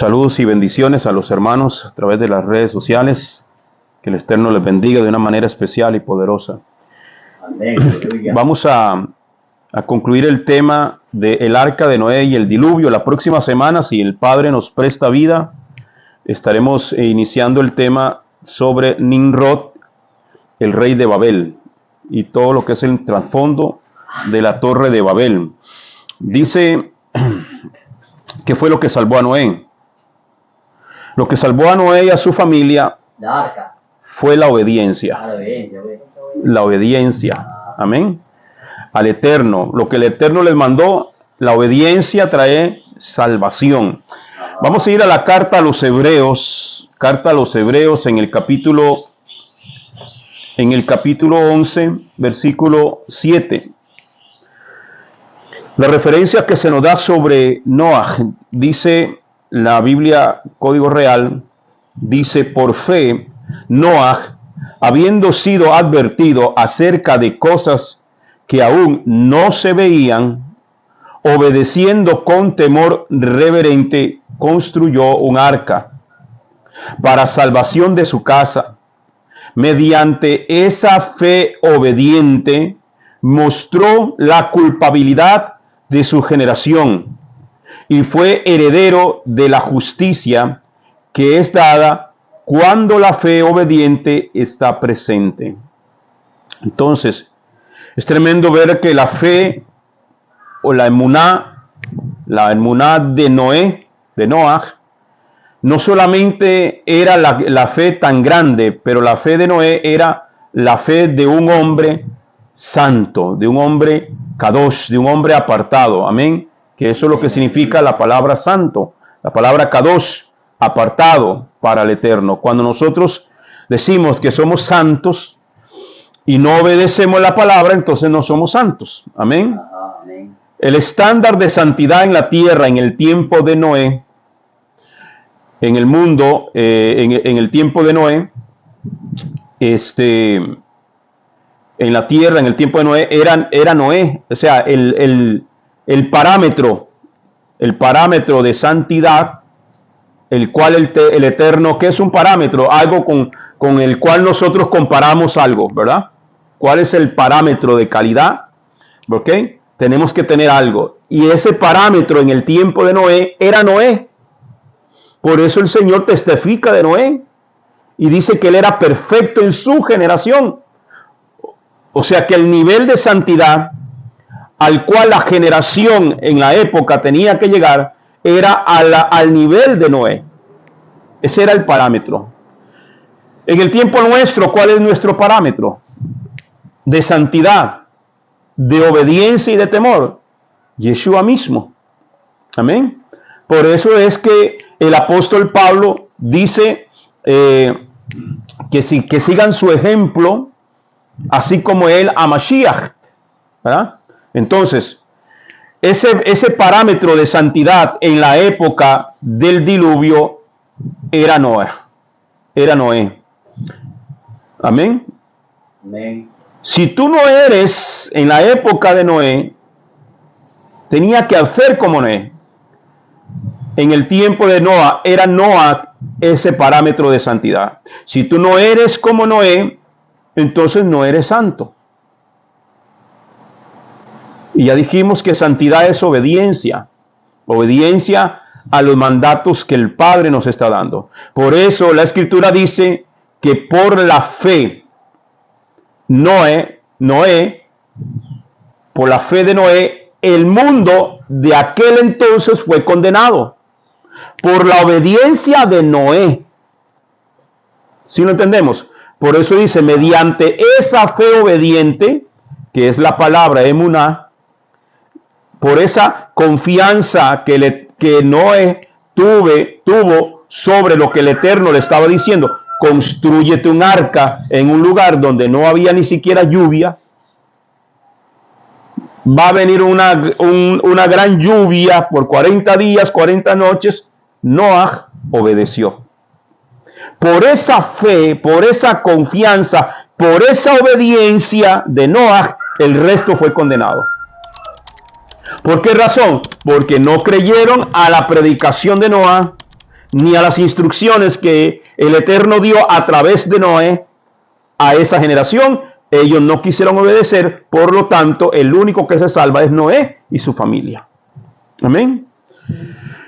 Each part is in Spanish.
Saludos y bendiciones a los hermanos a través de las redes sociales. Que el Eterno les bendiga de una manera especial y poderosa. Amén. Vamos a concluir el tema del arca de Noé y el diluvio. La próxima semana, si el Padre nos presta vida, estaremos iniciando el tema sobre Nimrod, el rey de Babel, y todo lo que es el trasfondo de la torre de Babel. Dice que fue lo que salvó a Noé. Lo que salvó a Noé y a su familia fue la obediencia. La obediencia. Amén. Al Eterno. Lo que el Eterno les mandó, la obediencia trae salvación. Vamos a ir a la carta a los Hebreos. Carta a los Hebreos en el capítulo 11, versículo 7. La referencia que se nos da sobre Noah, dice la Biblia Código Real, dice: por fe, Noah, habiendo sido advertido acerca de cosas que aún no se veían, obedeciendo con temor reverente, construyó un arca para salvación de su casa. Mediante esa fe obediente, mostró la culpabilidad de su generación y fue heredero de la justicia que es dada cuando la fe obediente está presente. Entonces, es tremendo ver que la fe o la emuná de Noah, no solamente era la fe tan grande, pero la fe de Noé era la fe de un hombre santo, de un hombre kadosh, de un hombre apartado. Amén. Que eso es lo que significa la palabra santo, la palabra kadosh, apartado para el Eterno. Cuando nosotros decimos que somos santos y no obedecemos la palabra, entonces no somos santos. Amén. Amén. El estándar de santidad en la tierra en el tiempo de Noé, en el mundo, en el tiempo de Noé, en la tierra, en el tiempo de Noé, era Noé, o sea, el parámetro de santidad, el cual el Eterno, que es un parámetro, algo con el cual nosotros comparamos algo, ¿verdad? ¿Cuál es el parámetro de calidad? ¿Ok? Tenemos que tener algo. Y ese parámetro en el tiempo de Noé era Noé. Por eso el Señor testifica de Noé y dice que él era perfecto en su generación. O sea que el nivel de santidad al cual la generación en la época tenía que llegar era al nivel de Noé. Ese era el parámetro. En el tiempo nuestro, ¿cuál es nuestro parámetro? De santidad, de obediencia y de temor. Yeshua mismo. Amén. Por eso es que el apóstol Pablo dice que sigan su ejemplo, así como él a Mashiach, ¿verdad? Entonces, ese parámetro de santidad en la época del diluvio era Noé. Era Noé. Amén. Amén. Si tú no eres en la época de Noé, tenía que hacer como Noé. En el tiempo de Noah, era Noah ese parámetro de santidad. Si tú no eres como Noé, entonces no eres santo. Y ya dijimos que santidad es obediencia. Obediencia a los mandatos que el Padre nos está dando. Por eso la Escritura dice que por la fe, por la fe de Noé, el mundo de aquel entonces fue condenado. Por la obediencia de Noé. ¿Sí lo entendemos? Por eso dice, mediante esa fe obediente, que es la palabra emuná, por esa confianza que Noé tuvo sobre lo que el Eterno le estaba diciendo, constrúyete un arca en un lugar donde no había ni siquiera lluvia. Va a venir una gran lluvia por 40 días, 40 noches. Noah obedeció. Por esa fe, por esa confianza, por esa obediencia de Noah, el resto fue condenado. ¿Por qué razón? Porque no creyeron a la predicación de Noah, ni a las instrucciones que el Eterno dio a través de Noé a esa generación. Ellos no quisieron obedecer, por lo tanto, el único que se salva es Noé y su familia. Amén.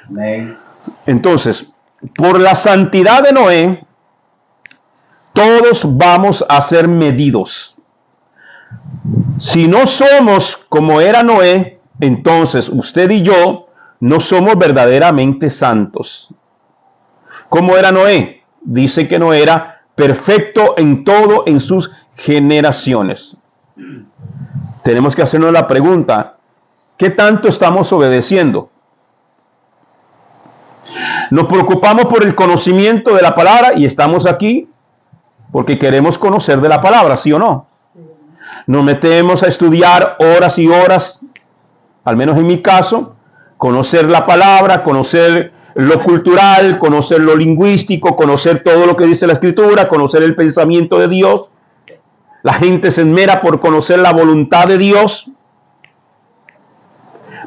Amén. Entonces, por la santidad de Noé, todos vamos a ser medidos. Si no somos como era Noé, entonces usted y yo no somos verdaderamente santos. ¿Cómo era Noé? Dice que no era perfecto en todo en sus generaciones. Tenemos que hacernos la pregunta, ¿qué tanto estamos obedeciendo? Nos preocupamos por el conocimiento de la palabra y estamos aquí porque queremos conocer de la palabra, ¿sí o no? Nos metemos a estudiar horas y horas, al menos en mi caso, conocer la palabra, conocer lo cultural, conocer lo lingüístico, conocer todo lo que dice la Escritura, conocer el pensamiento de Dios. La gente se esmera por conocer la voluntad de Dios.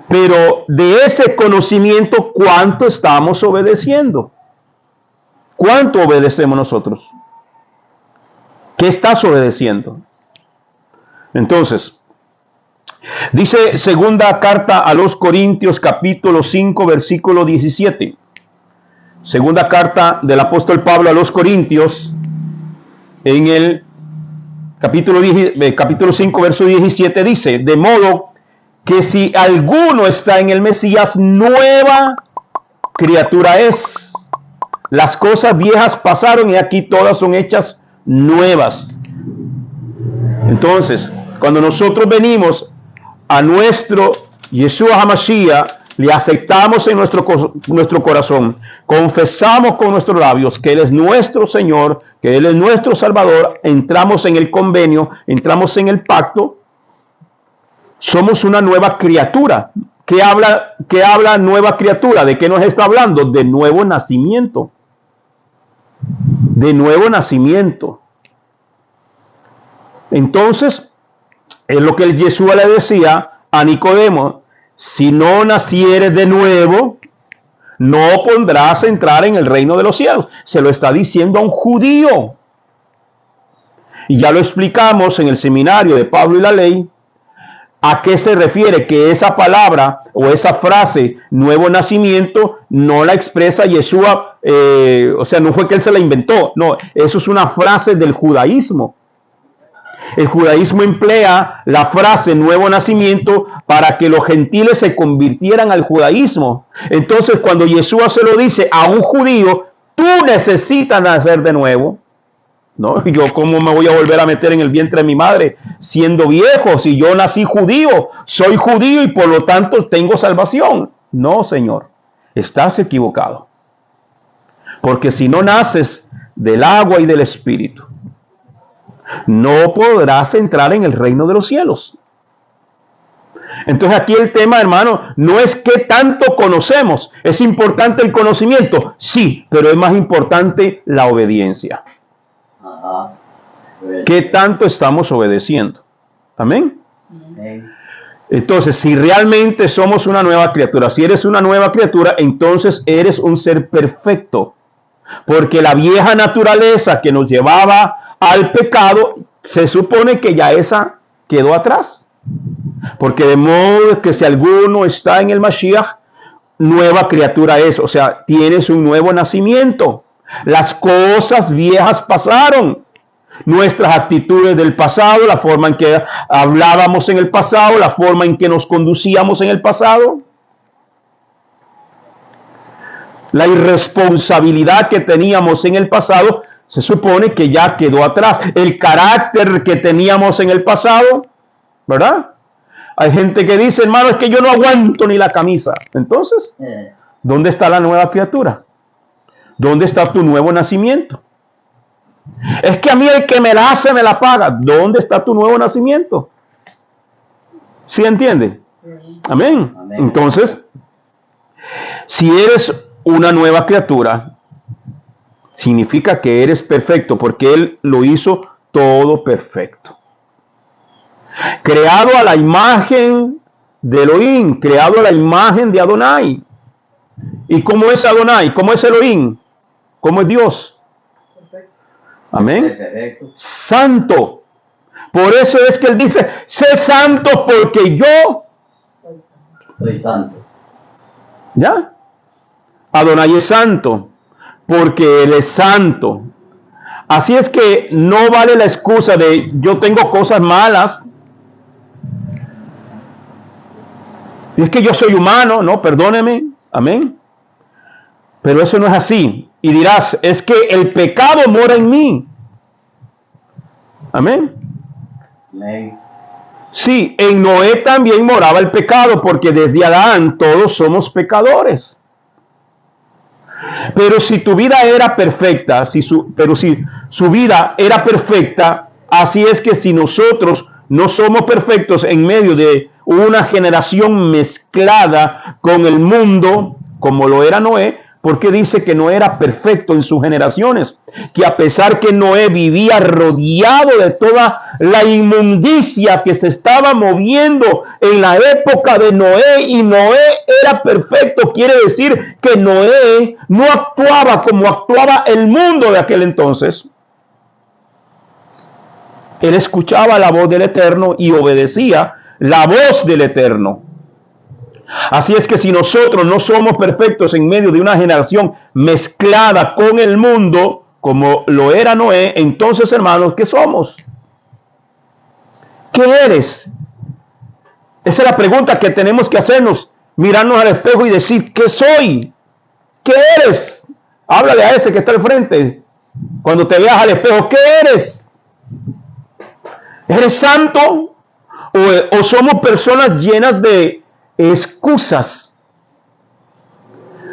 Pero de ese conocimiento, ¿cuánto estamos obedeciendo? ¿Cuánto obedecemos nosotros? ¿Qué estás obedeciendo? Entonces, dice segunda carta a los Corintios, capítulo 5, versículo 17. Segunda carta del apóstol Pablo a los Corintios, en el capítulo 5, verso 17, dice: de modo que si alguno está en el Mesías, nueva criatura es. Las cosas viejas pasaron y aquí todas son hechas nuevas. Entonces, cuando nosotros venimos a nuestro Yeshua HaMashiach, le aceptamos en nuestro corazón, confesamos con nuestros labios que Él es nuestro Señor, que Él es nuestro Salvador, entramos en el convenio, entramos en el pacto, somos una nueva criatura. ¿Qué habla nueva criatura? ¿De qué nos está hablando? De nuevo nacimiento. De nuevo nacimiento. Entonces, es lo que el Yeshua le decía a Nicodemo: si no nacieres de nuevo, no podrás entrar en el reino de los cielos. Se lo está diciendo a un judío. Y ya lo explicamos en el seminario de Pablo y la ley. ¿A qué se refiere? Que esa palabra o esa frase, nuevo nacimiento, no la expresa Yeshua, o sea, no fue que él se la inventó. No, eso es una frase del judaísmo. El judaísmo emplea la frase nuevo nacimiento para que los gentiles se convirtieran al judaísmo. Entonces, cuando Yeshua se lo dice a un judío, tú necesitas nacer de nuevo. No, yo cómo me voy a volver a meter en el vientre de mi madre siendo viejo, si yo nací judío, soy judío y por lo tanto tengo salvación. No, Señor, estás equivocado. Porque si no naces del agua y del espíritu, no podrás entrar en el reino de los cielos. Entonces aquí el tema, hermano, no es qué tanto conocemos. Es importante el conocimiento, sí, pero es más importante la obediencia. Ajá. ¿Qué tanto estamos obedeciendo? Amén. Amén. Entonces, si realmente somos una nueva criatura, si eres una nueva criatura, entonces eres un ser perfecto. Porque la vieja naturaleza que nos llevaba al pecado, se supone que ya esa quedó atrás. Porque de modo que si alguno está en el Mashiach, nueva criatura es. O sea, tienes un nuevo nacimiento. Las cosas viejas pasaron. Nuestras actitudes del pasado, la forma en que hablábamos en el pasado, la forma en que nos conducíamos en el pasado, la irresponsabilidad que teníamos en el pasado, se supone que ya quedó atrás. El carácter que teníamos en el pasado, ¿verdad? Hay gente que dice, hermano, es que yo no aguanto ni la camisa. Entonces, ¿dónde está la nueva criatura? ¿Dónde está tu nuevo nacimiento? Es que a mí el que me la hace me la paga. ¿Dónde está tu nuevo nacimiento? ¿Sí entiende? Amén. Amén. Entonces, si eres una nueva criatura, significa que eres perfecto, porque Él lo hizo todo perfecto. Creado a la imagen de Elohim, creado a la imagen de Adonai. ¿Y cómo es Adonai? ¿Cómo es Elohim? ¿Cómo es Dios? Amén. Perfecto. Santo. Por eso es que él dice, sé santo porque yo, Soy santo. ¿ya? Adonai es santo porque él es santo. Así es que no vale la excusa de yo tengo cosas malas. Y es que yo soy humano, no, perdóneme, amén. Pero eso no es así. Y dirás, es que el pecado mora en mí. Amén. Amén. Sí, en Noé también moraba el pecado, porque desde Adán todos somos pecadores. Pero si tu vida era perfecta, pero si su vida era perfecta, así es que si nosotros no somos perfectos en medio de una generación mezclada con el mundo, como lo era Noé, porque dice que no era perfecto en sus generaciones, que a pesar que Noé vivía rodeado de toda la inmundicia que se estaba moviendo en la época de Noé, y Noé era perfecto, quiere decir que Noé no actuaba como actuaba el mundo de aquel entonces. Él escuchaba la voz del Eterno y obedecía la voz del Eterno. Así es que si nosotros no somos perfectos en medio de una generación mezclada con el mundo, como lo era Noé, entonces, hermanos, ¿qué somos? ¿Qué eres? Esa es la pregunta que tenemos que hacernos, mirarnos al espejo y decir, ¿qué soy? ¿Qué eres? Háblale a ese que está al frente. Cuando te veas al espejo, ¿qué eres? ¿Eres santo? ¿O somos personas llenas de excusas?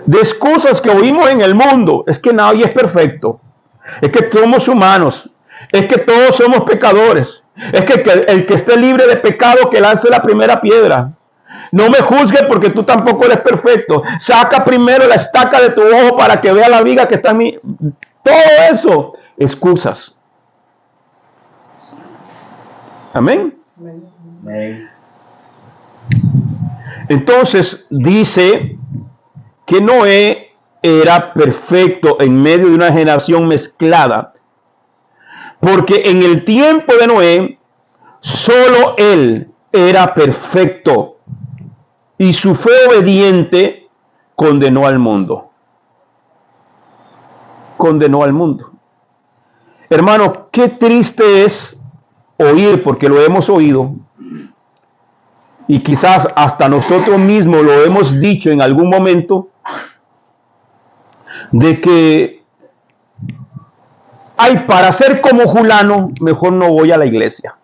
De excusas que oímos en el mundo. Es que nadie es perfecto. Es que somos humanos. Es que todos somos pecadores. Es que el que esté libre de pecado que lance la primera piedra. No me juzgue porque tú tampoco eres perfecto. Saca primero la estaca de tu ojo para que vea la viga que está en mí. Todo eso, excusas. Amén. Amén. Entonces dice que Noé era perfecto en medio de una generación mezclada, porque en el tiempo de Noé solo él era perfecto y su fe obediente condenó al mundo. Condenó al mundo. Hermano, qué triste es oír, porque lo hemos oído, y quizás hasta nosotros mismos lo hemos dicho en algún momento, de que, ay, para ser como Julano, mejor no voy a la iglesia.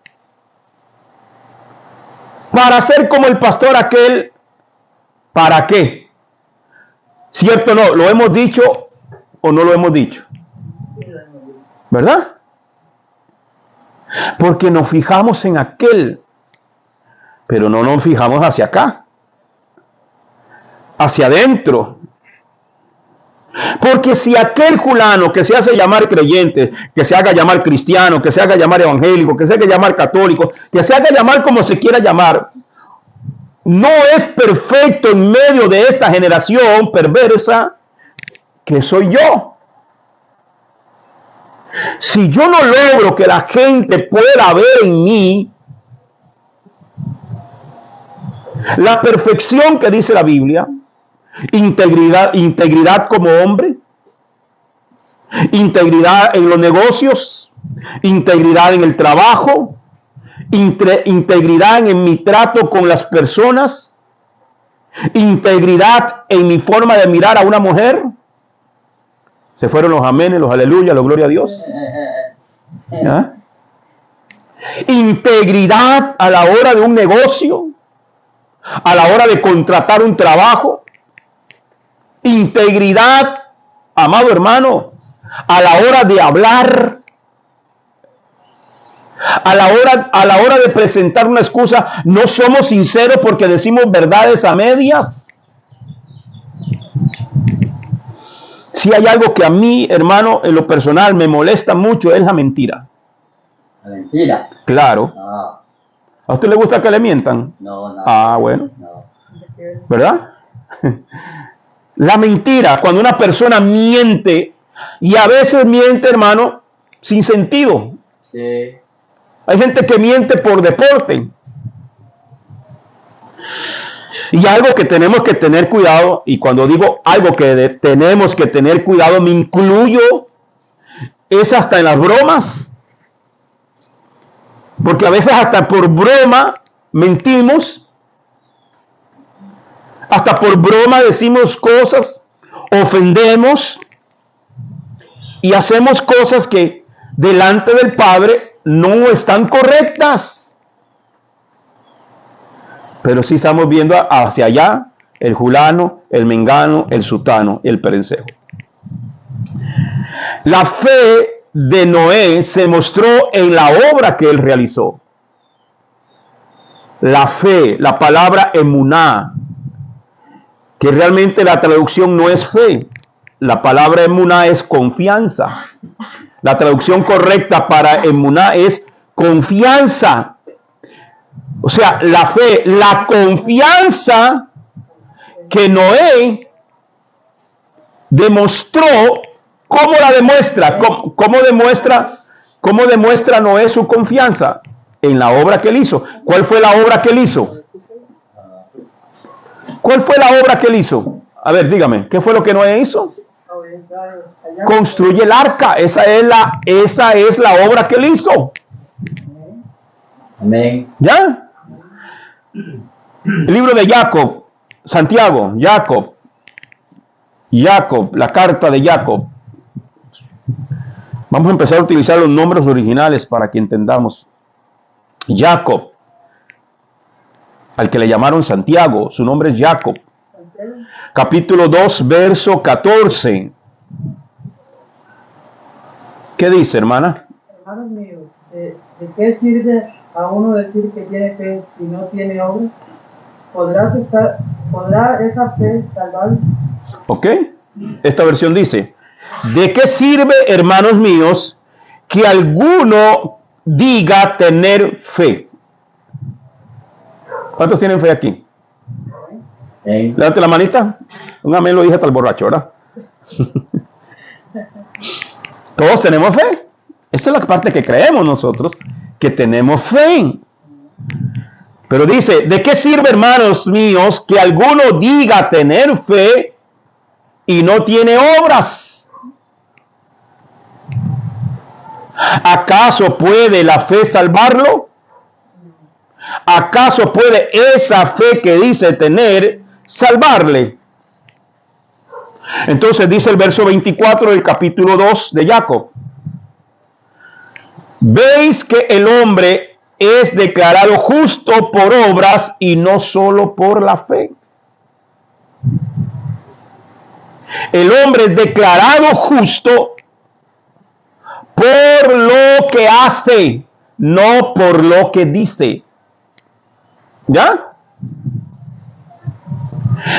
Para ser como el pastor aquel, ¿para qué? ¿Cierto o no? ¿Lo hemos dicho o no lo hemos dicho? ¿Verdad? Porque nos fijamos en aquel, pero no nos fijamos hacia acá, hacia adentro. Porque si aquel Julano que se hace llamar creyente, que se haga llamar cristiano, que se haga llamar evangélico, que se haga llamar católico, que se haga llamar como se quiera llamar, no es perfecto en medio de esta generación perversa que soy yo. Si yo no logro que la gente pueda ver en mí la perfección que dice la Biblia, integridad como hombre, integridad en los negocios, integridad en el trabajo, integridad en mi trato con las personas, integridad en mi forma de mirar a una mujer. Se fueron los amenes, los aleluya, los gloria a Dios. ¿Ah? Integridad a la hora de un negocio, a la hora de contratar un trabajo. Integridad, amado hermano, a la hora de hablar, a la hora de presentar una excusa. No somos sinceros porque decimos verdades a medias. Si hay algo que a mí, hermano, en lo personal me molesta mucho, es la mentira. ¿La mentira? Claro. No. ¿A usted le gusta que le mientan? No, no. Ah, bueno. No. ¿Verdad? La mentira, cuando una persona miente, y a veces miente, hermano, sin sentido. Sí. Hay gente que miente por deporte. Y algo que tenemos que tener cuidado, y cuando digo algo que tenemos que tener cuidado, me incluyo, es hasta en las bromas. Porque a veces hasta por broma mentimos. Hasta por broma decimos cosas, ofendemos y hacemos cosas que delante del Padre no están correctas. Pero sí estamos viendo hacia allá el fulano, el mengano, el sutano y el perencejo. La fe de Noé se mostró en la obra que él realizó. La fe, la palabra emuná, que realmente la traducción no es fe. La palabra emuná es confianza. La traducción correcta para emuná es confianza. O sea, la fe, la confianza que Noé demostró. ¿Cómo la demuestra? ¿Cómo demuestra Noé su confianza? En la obra que él hizo. ¿Cuál fue la obra que él hizo? ¿Cuál fue la obra que él hizo? A ver, dígame, ¿qué fue lo que Noé hizo? Construye el arca. Esa es la obra que él hizo. Amén. ¿Ya? El libro de Jacob, Santiago, Jacob, la carta de Jacob. Vamos a empezar a utilizar los nombres originales para que entendamos. Jacob, al que le llamaron Santiago, su nombre es Jacob. Capítulo 2, verso 14. ¿Qué dice, hermana? Hermanos míos, ¿de qué sirve a uno decir que tiene fe si no tiene obras? ¿Podrá esa fe salvarlo? Ok. Esta versión dice: ¿de qué sirve, hermanos míos, que alguno diga tener fe? ¿Cuántos tienen fe aquí? Amén. Levante la manita. Un amén lo dije hasta el borracho, ¿verdad? Todos tenemos fe. Esa es la parte que creemos nosotros, que tenemos fe. Pero dice: ¿de qué sirve, hermanos míos, que alguno diga tener fe y no tiene obras? ¿Acaso puede la fe salvarlo? ¿Acaso puede esa fe que dice tener salvarle? Entonces dice el verso 24 del capítulo 2 de Jacob: ¿veis que el hombre es declarado justo por obras y no solo por la fe? El hombre es declarado justo por lo que hace, no por lo que dice. ¿Ya?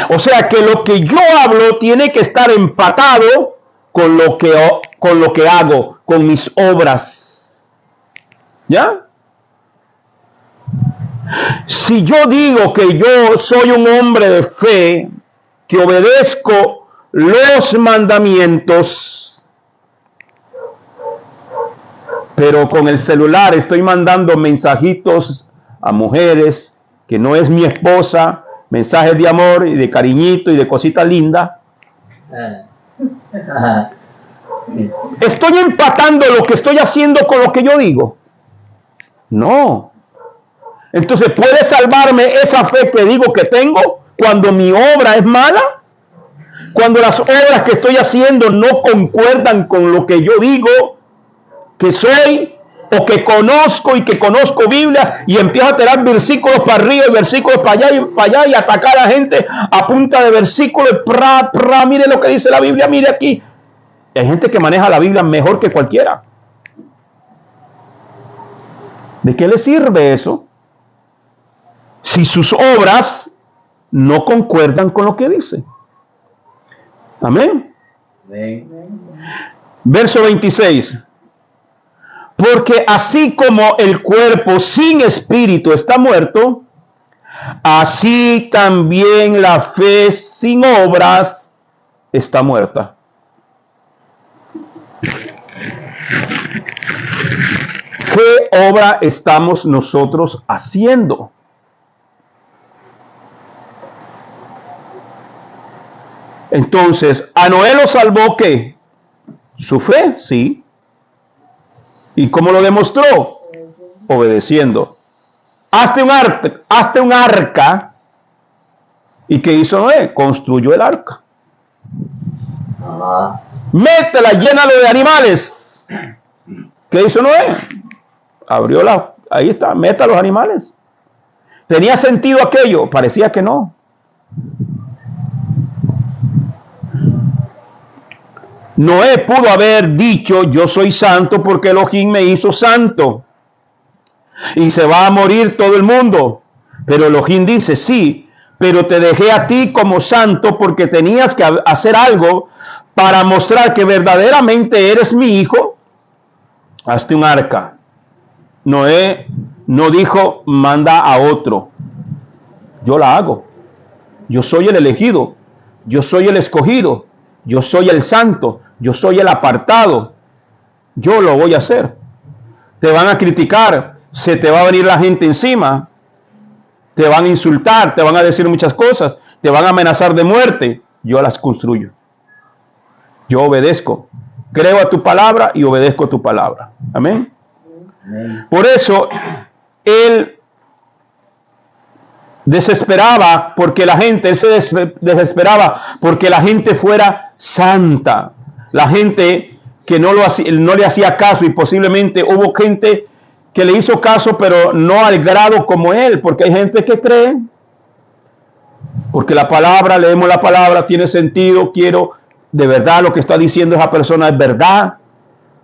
O sea que lo que yo hablo tiene que estar empatado con lo que hago, con mis obras. ¿Ya? Si yo digo que yo soy un hombre de fe, que obedezco los mandamientos, pero con el celular estoy mandando mensajitos a mujeres que no es mi esposa, mensajes de amor y de cariñito y de cosita linda, ¿estoy empatando lo que estoy haciendo con lo que yo digo? No. Entonces, ¿puede salvarme esa fe que digo que tengo cuando mi obra es mala? Cuando las obras que estoy haciendo no concuerdan con lo que yo digo que soy, o que conozco y que conozco Biblia, y empiezo a tirar versículos para arriba y versículos para allá y atacar a la gente a punta de versículos, mire lo que dice la Biblia, mire aquí. Hay gente que maneja la Biblia mejor que cualquiera. ¿De qué le sirve eso si sus obras no concuerdan con lo que dice? Amén. Amén. Verso 26. Porque así como el cuerpo sin espíritu está muerto, así también la fe sin obras está muerta. ¿Qué obra estamos nosotros haciendo? Entonces, a Noé lo salvó, ¿qué? Su fe, sí. ¿Y cómo lo demostró? Obedeciendo. Hazte un arca. ¿Y qué hizo Noé? Construyó el arca. Métela, llénalo de animales. ¿Qué hizo Noé? Abrió ahí está, meta los animales. ¿Tenía sentido aquello? Parecía que no. Noé pudo haber dicho, yo soy santo porque Elohim me hizo santo. Y se va a morir todo el mundo. Pero Elohim dice, sí, pero te dejé a ti como santo porque tenías que hacer algo para mostrar que verdaderamente eres mi hijo. Hazte un arca. Noé no dijo, manda a otro. Yo la hago. Yo soy el elegido. Yo soy el escogido. Yo soy el santo. Yo soy el apartado. Yo lo voy a hacer. Te van a criticar. Se te va a venir la gente encima. Te van a insultar. Te van a decir muchas cosas. Te van a amenazar de muerte. Yo las construyo. Yo obedezco. Creo a tu palabra y obedezco a tu palabra. Amén. Por eso, él desesperaba porque él se desesperaba porque la gente fuera santa. La gente que no le hacía caso, y posiblemente hubo gente que le hizo caso, pero no al grado como él, porque hay gente que cree, porque la palabra, leemos la palabra, tiene sentido, de verdad lo que está diciendo esa persona es verdad,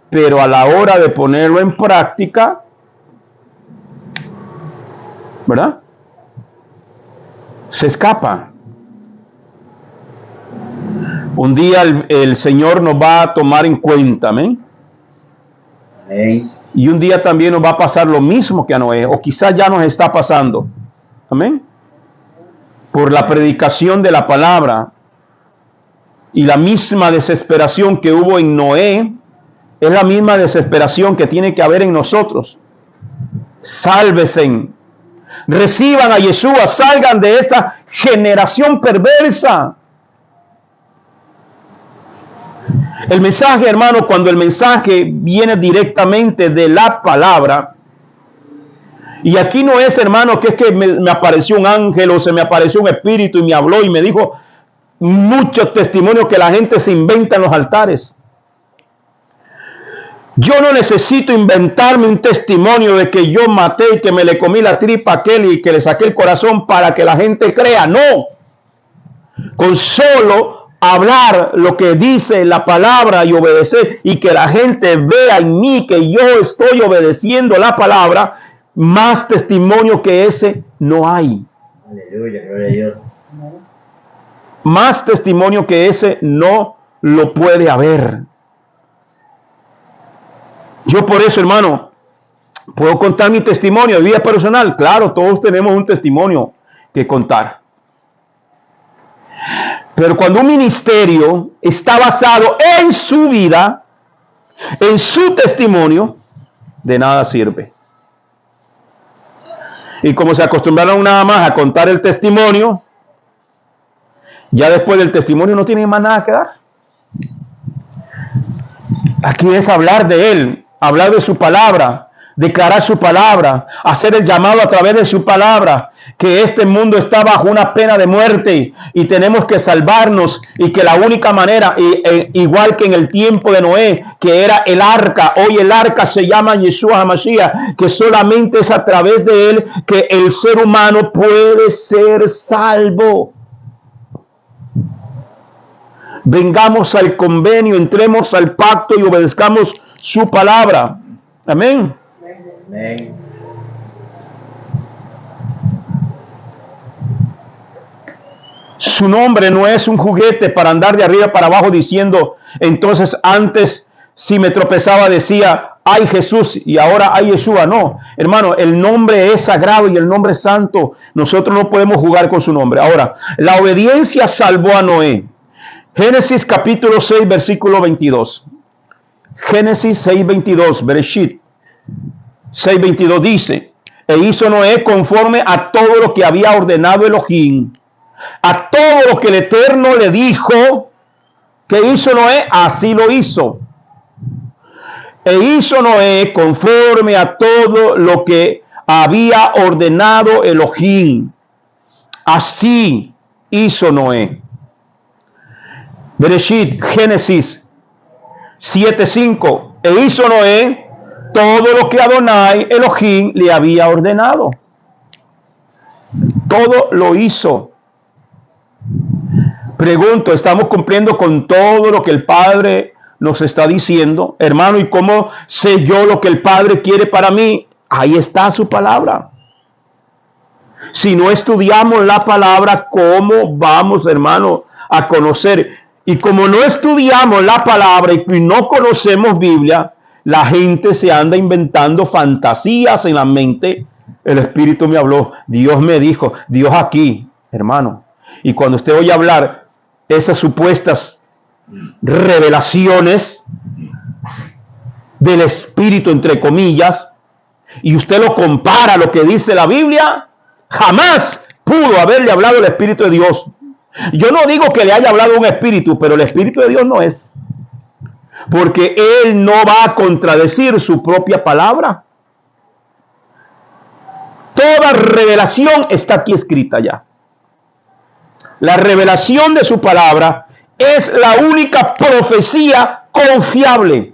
pero a la hora de ponerlo en práctica, ¿verdad? Se escapa. Un día el Señor nos va a tomar en cuenta, ¿amén? Amén. Y un día también nos va a pasar lo mismo que a Noé, o quizás ya nos está pasando, ¿amén? Por la predicación de la palabra y la misma desesperación que hubo en Noé, es la misma desesperación que tiene que haber en nosotros. Sálvesen, reciban a Yeshua, salgan de esa generación perversa. El mensaje, hermano, cuando el mensaje viene directamente de la palabra, y aquí no es, hermano, que es que me apareció un ángel o se me apareció un espíritu y me habló y me dijo muchos testimonios que la gente se inventa en los altares. Yo no necesito inventarme un testimonio de que yo maté y que me le comí la tripa a aquel y que le saqué el corazón para que la gente crea. No. Con solo hablar lo que dice la palabra y obedecer y que la gente vea en mí que yo estoy obedeciendo la palabra, más testimonio que ese no hay. Aleluya, gloria a Dios. Más testimonio que ese no lo puede haber. Yo por eso, hermano, puedo contar mi testimonio de vida personal. Claro, todos tenemos un testimonio que contar. Pero cuando un ministerio está basado en su vida, en su testimonio, de nada sirve. Y como se acostumbraron nada más a contar el testimonio, ya después del testimonio no tienen más nada que dar. Aquí es hablar de Él, hablar de su palabra, declarar su palabra, hacer el llamado a través de su palabra, que este mundo está bajo una pena de muerte y tenemos que salvarnos, y que la única manera, igual que en el tiempo de Noé, que era el arca, hoy el arca se llama Yeshua HaMashiach, que solamente es a través de él que el ser humano puede ser salvo. Vengamos al convenio, entremos al pacto y obedezcamos su palabra. Amén. Amén. Su nombre no es un juguete para andar de arriba para abajo diciendo, entonces antes si me tropezaba decía, ay Jesús, y ahora ay Yeshua. No, hermano, el nombre es sagrado y el nombre es santo. Nosotros no podemos jugar con su nombre. Ahora, la obediencia salvó a Noé. Génesis capítulo 6, versículo 22. Génesis 6, 22, Bereshit 6, 22 dice: e hizo Noé conforme a todo lo que había ordenado Elohim, a todo lo que el Eterno le dijo que hizo Noé, así lo hizo. E hizo Noé conforme a todo lo que había ordenado Elohim, así hizo Noé. Bereshit, Génesis 7:5. E hizo Noé todo lo que Adonai Elohim le había ordenado. Todo lo hizo. Pregunto, ¿estamos cumpliendo con todo lo que el Padre nos está diciendo? Hermano, ¿y cómo sé yo lo que el Padre quiere para mí? Ahí está su palabra. Si no estudiamos la palabra, ¿cómo vamos, hermano, a conocer? Y como no estudiamos la palabra y no conocemos Biblia, la gente se anda inventando fantasías en la mente. El Espíritu me habló, Dios me dijo, Dios aquí, hermano. Y cuando usted oye hablar esas supuestas revelaciones del Espíritu, entre comillas, y usted lo compara a lo que dice la Biblia, jamás pudo haberle hablado el Espíritu de Dios. Yo no digo que le haya hablado un espíritu, pero el Espíritu de Dios no es. Porque Él no va a contradecir su propia palabra. Toda revelación está aquí escrita ya. La revelación de su palabra es la única profecía confiable.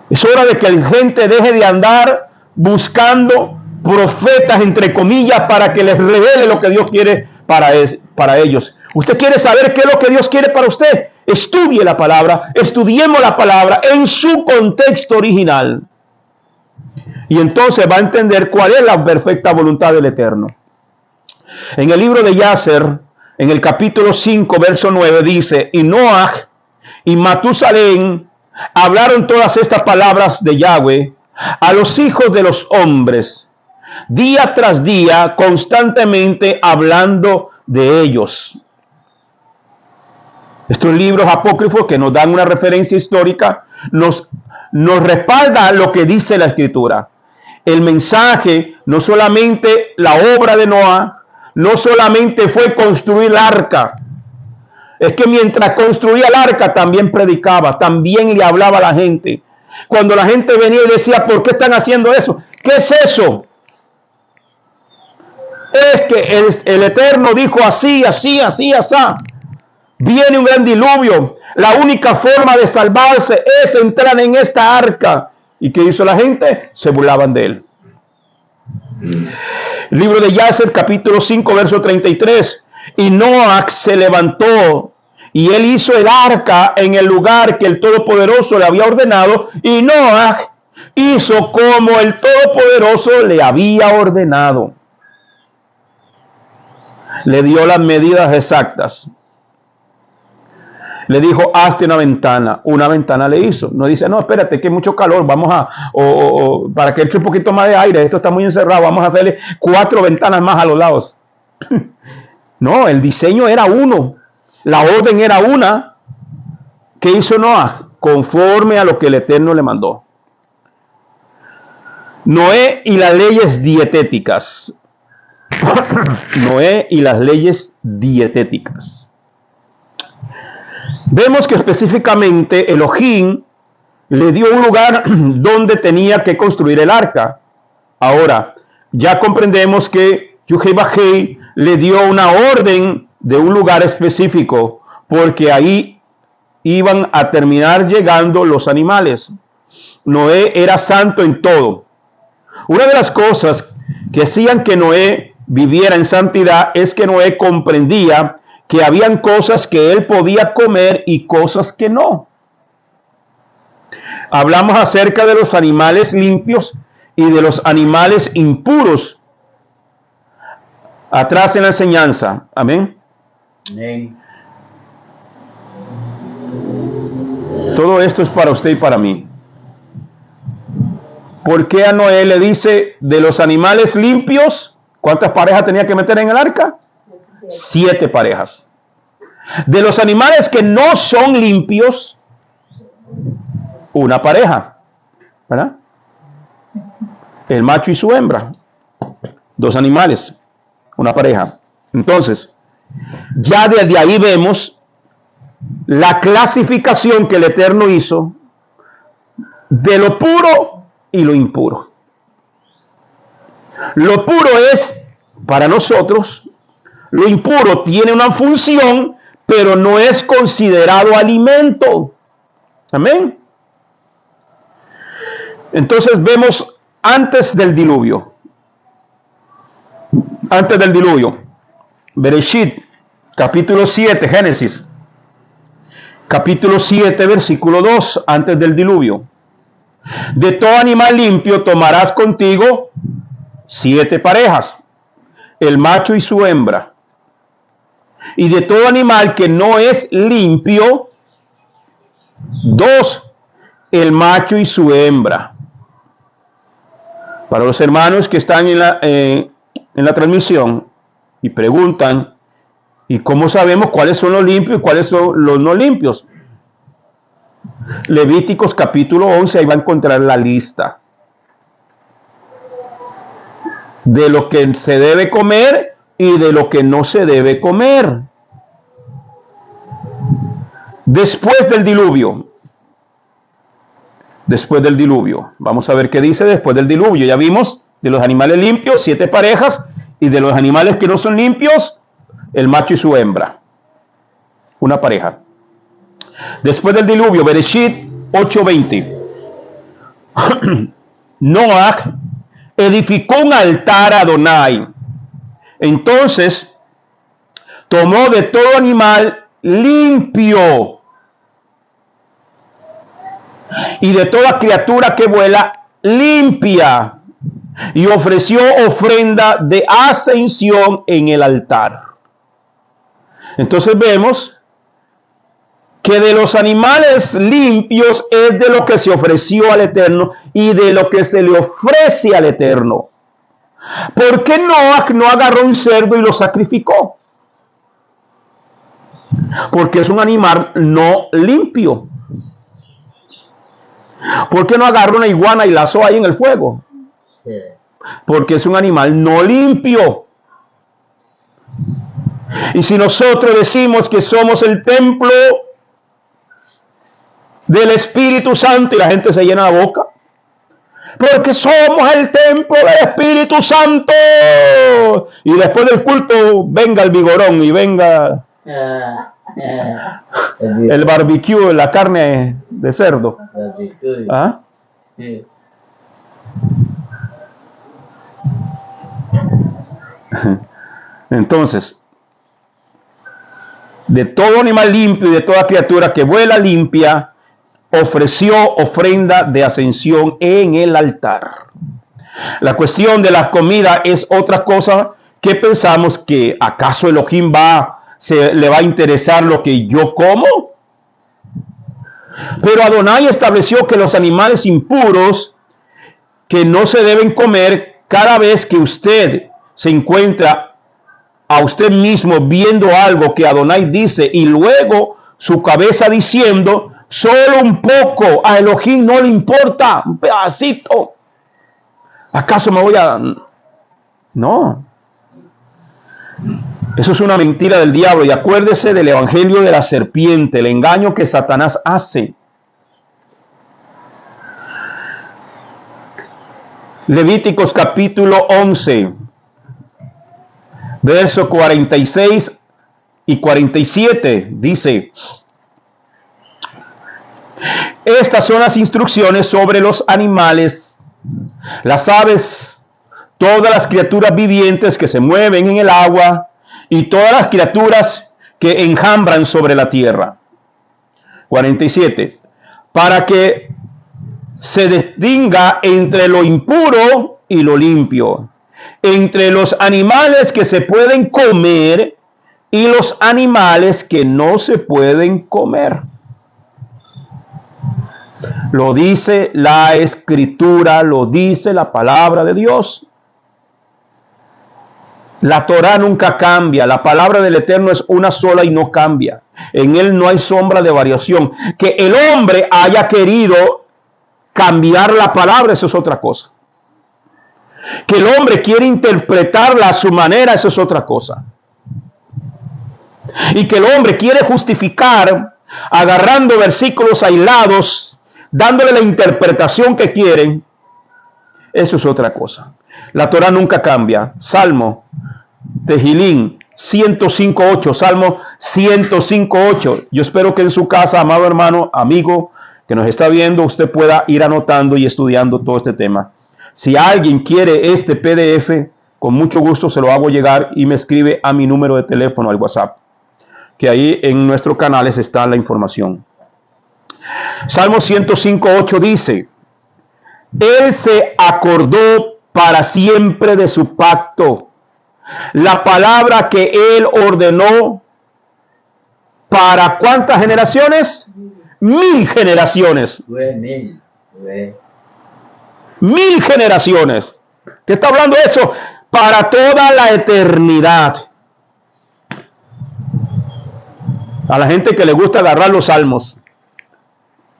Es hora de que la gente deje de andar buscando profetas, entre comillas, para que les revele lo que Dios quiere para ellos. ¿Usted quiere saber qué es lo que Dios quiere para usted? Estudie la palabra, estudiemos la palabra en su contexto original. Y entonces va a entender cuál es la perfecta voluntad del Eterno. En el libro de Yacer, en el capítulo 5, verso 9, dice: y Noaj y Matusalén hablaron todas estas palabras de Yahweh a los hijos de los hombres, día tras día, constantemente hablando de ellos. Estos libros apócrifos que nos dan una referencia histórica nos respalda lo que dice la Escritura. El mensaje, no solamente la obra de Noé, no solamente fue construir el arca. Es que mientras construía el arca también predicaba, también le hablaba a la gente. Cuando la gente venía y decía, ¿por qué están haciendo eso? ¿Qué es eso? Es que el Eterno dijo así, así, así, así. Viene un gran diluvio. La única forma de salvarse es entrar en esta arca. ¿Y qué hizo la gente? Se burlaban de él. El libro de Yacer, capítulo 5, verso 33. Y Noach se levantó y él hizo el arca en el lugar que el Todopoderoso le había ordenado. Y Noach hizo como el Todopoderoso le había ordenado. Le dio las medidas exactas. Le dijo, hazte una ventana. Una ventana le hizo. No dice, no, espérate, que hay mucho calor. Vamos para que eche un poquito más de aire. Esto está muy encerrado. Vamos a hacerle 4 ventanas más a los lados. No, el diseño era uno. La orden era una. ¿Qué hizo Noé? Conforme a lo que el Eterno le mandó. Noé y las leyes dietéticas. Noé y las leyes dietéticas. Vemos que específicamente Elohim le dio un lugar donde tenía que construir el arca. Ahora, ya comprendemos que Yuhei le dio una orden de un lugar específico, porque ahí iban a terminar llegando los animales. Noé era santo en todo. Una de las cosas que hacían que Noé viviera en santidad es que Noé comprendía que habían cosas que él podía comer y cosas que no. Hablamos acerca de los animales limpios y de los animales impuros atrás en la enseñanza. Amén. Amén. Todo esto es para usted y para mí. ¿Por qué a Noé le dice de los animales limpios? ¿Cuántas parejas tenía que meter en el arca? 7 parejas. De los animales que no son limpios, una pareja, ¿verdad? El macho y su hembra, dos animales, una pareja. Entonces, ya desde ahí vemos la clasificación que el Eterno hizo de lo puro y lo impuro. Lo puro es para nosotros, lo impuro tiene una función, pero no es considerado alimento. Amén. Entonces vemos antes del diluvio. Antes del diluvio. Bereshit, capítulo 7, Génesis. Capítulo 7, versículo 2, antes del diluvio. De todo animal limpio tomarás contigo 7 parejas, el macho y su hembra. Y de todo animal que no es limpio, 2, el macho y su hembra. Para los hermanos que están en la transmisión y preguntan, ¿y cómo sabemos cuáles son los limpios y cuáles son los no limpios? Levíticos capítulo 11, ahí va a encontrar la lista de lo que se debe comer y de lo que no se debe comer. Después del diluvio. Después del diluvio. Vamos a ver qué dice después del diluvio. Ya vimos de los animales limpios, 7 parejas, y de los animales que no son limpios, el macho y su hembra. Una pareja. Después del diluvio, Bereshit 8:20. Noach edificó un altar a Adonai. Entonces tomó de todo animal limpio y de toda criatura que vuela limpia, y ofreció ofrenda de ascensión en el altar. Entonces vemos que de los animales limpios es de lo que se ofreció al Eterno y de lo que se le ofrece al Eterno. ¿Por qué Noach no agarró un cerdo y lo sacrificó? Porque es un animal no limpio. ¿Por qué no agarró una iguana y la asó ahí en el fuego? Sí. Porque es un animal no limpio. Y si nosotros decimos que somos el templo del Espíritu Santo, y la gente se llena la boca, porque somos el templo del Espíritu Santo, y después del culto venga el vigorón y venga el barbecue, la carne de cerdo. ¿Ah? Sí. Entonces, de todo animal limpio y de toda criatura que vuela limpia, ofreció ofrenda de ascensión en el altar. La cuestión de la comida es otra cosa que pensamos que ¿acaso Elohim le va a interesar lo que yo como? Pero Adonai estableció que los animales impuros que no se deben comer, cada vez que usted se encuentra a usted mismo viendo algo que Adonai dice y luego su cabeza diciendo, solo un poco, a Elohim no le importa, un pedacito. ¿Acaso me voy a...? No. Eso es una mentira del diablo. Y acuérdese del evangelio de la serpiente, el engaño que Satanás hace. Levíticos capítulo 11, versos 46 y 47, dice: estas son las instrucciones sobre los animales, las aves, todas las criaturas vivientes que se mueven en el agua y todas las criaturas que enjambran sobre la tierra. 47. Para que se distinga entre lo impuro y lo limpio, entre los animales que se pueden comer y los animales que no se pueden comer. Lo dice la Escritura, lo dice la palabra de Dios. La Torá nunca cambia. La palabra del Eterno es una sola y no cambia. En él no hay sombra de variación. Que el hombre haya querido cambiar la palabra, eso es otra cosa. Que el hombre quiere interpretarla a su manera, eso es otra cosa. Y que el hombre quiere justificar agarrando versículos aislados, dándole la interpretación que quieren, eso es otra cosa. La Torá nunca cambia. Salmo Tehilín 105.8, Salmo 105.8. Yo espero que en su casa, amado hermano, amigo, que nos está viendo, usted pueda ir anotando y estudiando todo este tema. Si alguien quiere este PDF, con mucho gusto se lo hago llegar y me escribe a mi número de teléfono, al WhatsApp, que ahí en nuestros canales está la información. Salmo 105.8 dice: Él se acordó para siempre de su pacto, la palabra que Él ordenó. ¿Para cuántas generaciones? 1000 generaciones. 1000 generaciones. ¿Qué está hablando eso? Para toda la eternidad. A la gente que le gusta agarrar los salmos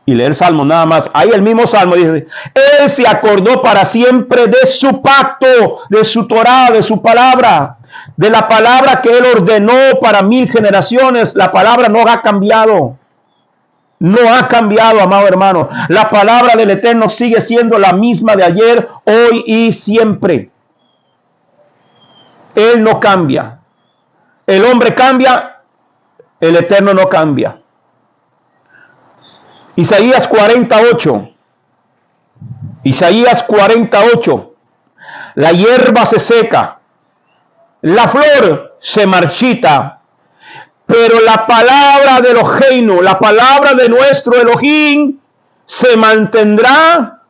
y leer salmos nada más, ahí el mismo salmo dice: Él se acordó para siempre de su pacto, de su Torá, de su palabra, de la palabra que Él ordenó para 1000 generaciones. La palabra no ha cambiado. No ha cambiado, amado hermano. La palabra del Eterno sigue siendo la misma de ayer, hoy y siempre. Él no cambia. El hombre cambia, el Eterno no cambia. Isaías 48. Isaías 48. La hierba se seca, la flor se marchita, pero la palabra de Eloheinu, la palabra de nuestro Elohim, se mantendrá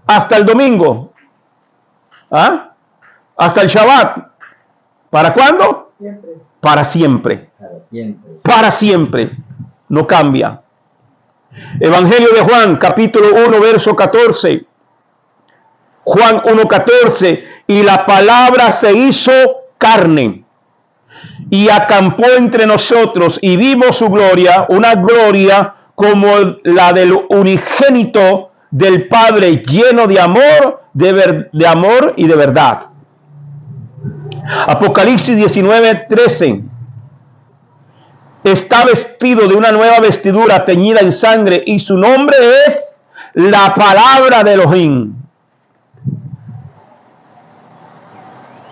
hasta el domingo. ¿Ah? Hasta el Shabbat. ¿Para cuándo? Siempre. Para siempre. Para siempre. Para siempre. No cambia. Evangelio de Juan, capítulo 1, verso 14. Juan 1:14. Y la palabra se hizo carne y acampó entre nosotros, y vimos su gloria, una gloria como la del unigénito del Padre, lleno de amor, de amor y de verdad. Apocalipsis 19:13. Está vestido de una nueva vestidura teñida en sangre, y su nombre es la palabra de Elohim.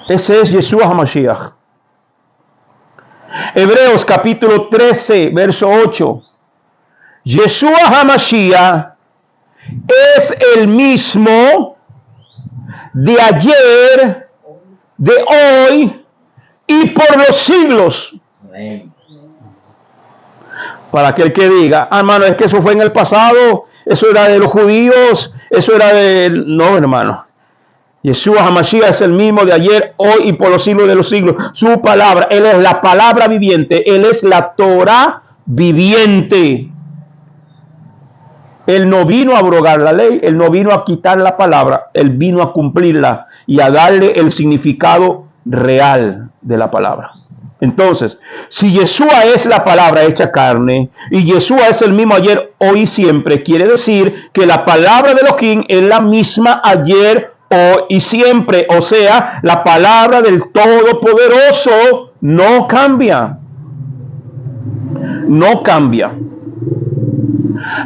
Ese es Yeshua HaMashiach. Hebreos capítulo 13, verso 8. Yeshua HaMashiach es el mismo de ayer, de hoy y por los siglos. Amén. Para aquel que diga: hermano, es que eso fue en el pasado, eso era de los judíos, eso era de... No, hermano. Yeshua HaMashiach es el mismo de ayer, hoy y por los siglos de los siglos. Su palabra, Él es la palabra viviente, Él es la Torah viviente. Él no vino a abrogar la ley, Él no vino a quitar la palabra, Él vino a cumplirla y a darle el significado real de la palabra. Entonces, si Yeshua es la palabra hecha carne y Yeshua es el mismo ayer, hoy y siempre, quiere decir que la palabra de Elohim es la misma ayer, hoy y siempre. O sea, la palabra del Todopoderoso no cambia. No cambia.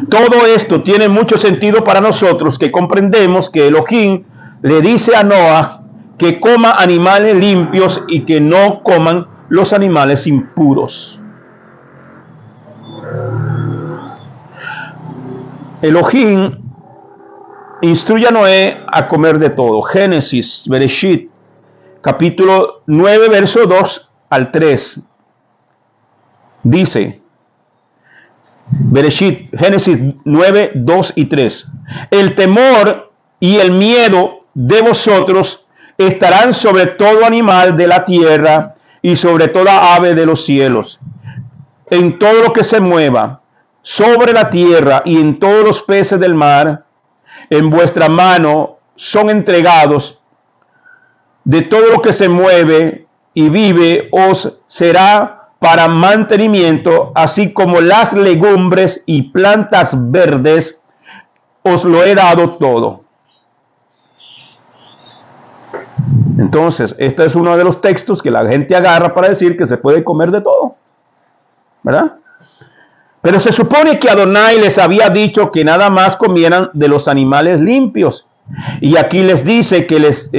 Todo esto tiene mucho sentido para nosotros, que comprendemos que Elohim le dice a Noah que coma animales limpios y que no coman los animales impuros. Elohim instruye a Noé a comer de todo. Génesis, Bereshit, capítulo 9, verso 2 al 3. Dice, Bereshit, Génesis 9, 2 y 3. El temor y el miedo de vosotros estarán sobre todo animal de la tierra y sobre toda ave de los cielos, en todo lo que se mueva sobre la tierra y en todos los peces del mar. En vuestra mano son entregados de todo lo que se mueve y vive os será para mantenimiento, así como las legumbres y plantas verdes, os lo he dado todo. Entonces, este es uno de los textos que la gente agarra para decir que se puede comer de todo, ¿verdad? Pero se supone que Adonai les había dicho que nada más comieran de los animales limpios. Y aquí les dice que les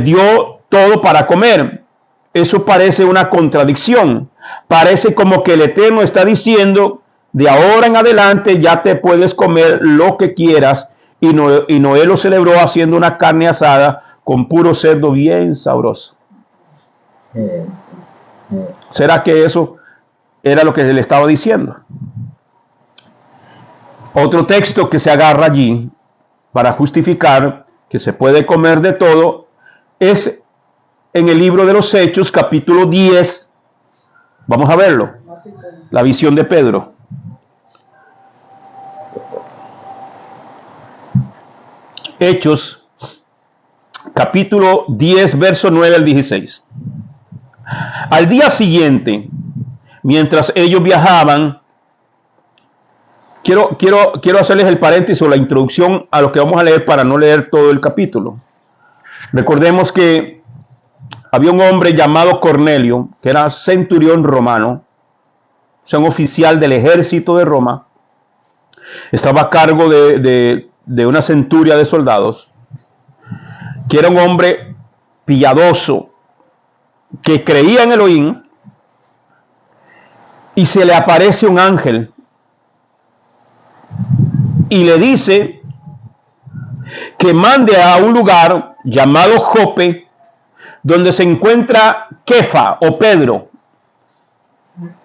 dio todo para comer. Eso parece una contradicción. Parece como que el Eterno está diciendo, de ahora en adelante ya te puedes comer lo que quieras. Y Noé lo celebró haciendo una carne asada con puro cerdo bien sabroso. ¿Será que eso era lo que se le estaba diciendo? Otro texto que se agarra allí para justificar que se puede comer de todo es en el libro de los Hechos, capítulo 10. Vamos a verlo. La visión de Pedro. Hechos, capítulo 10, verso 9 al 16. Al día siguiente, mientras ellos viajaban, quiero hacerles el paréntesis o la introducción a lo que vamos a leer para no leer todo el capítulo. Recordemos que había un hombre llamado Cornelio, que era centurión romano, o sea, un oficial del ejército de Roma. Estaba a cargo de una centuria de soldados, que era un hombre piadoso, que creía en Elohim, y se le aparece un ángel y le dice que mande a un lugar llamado Jope, donde se encuentra Kefa o Pedro,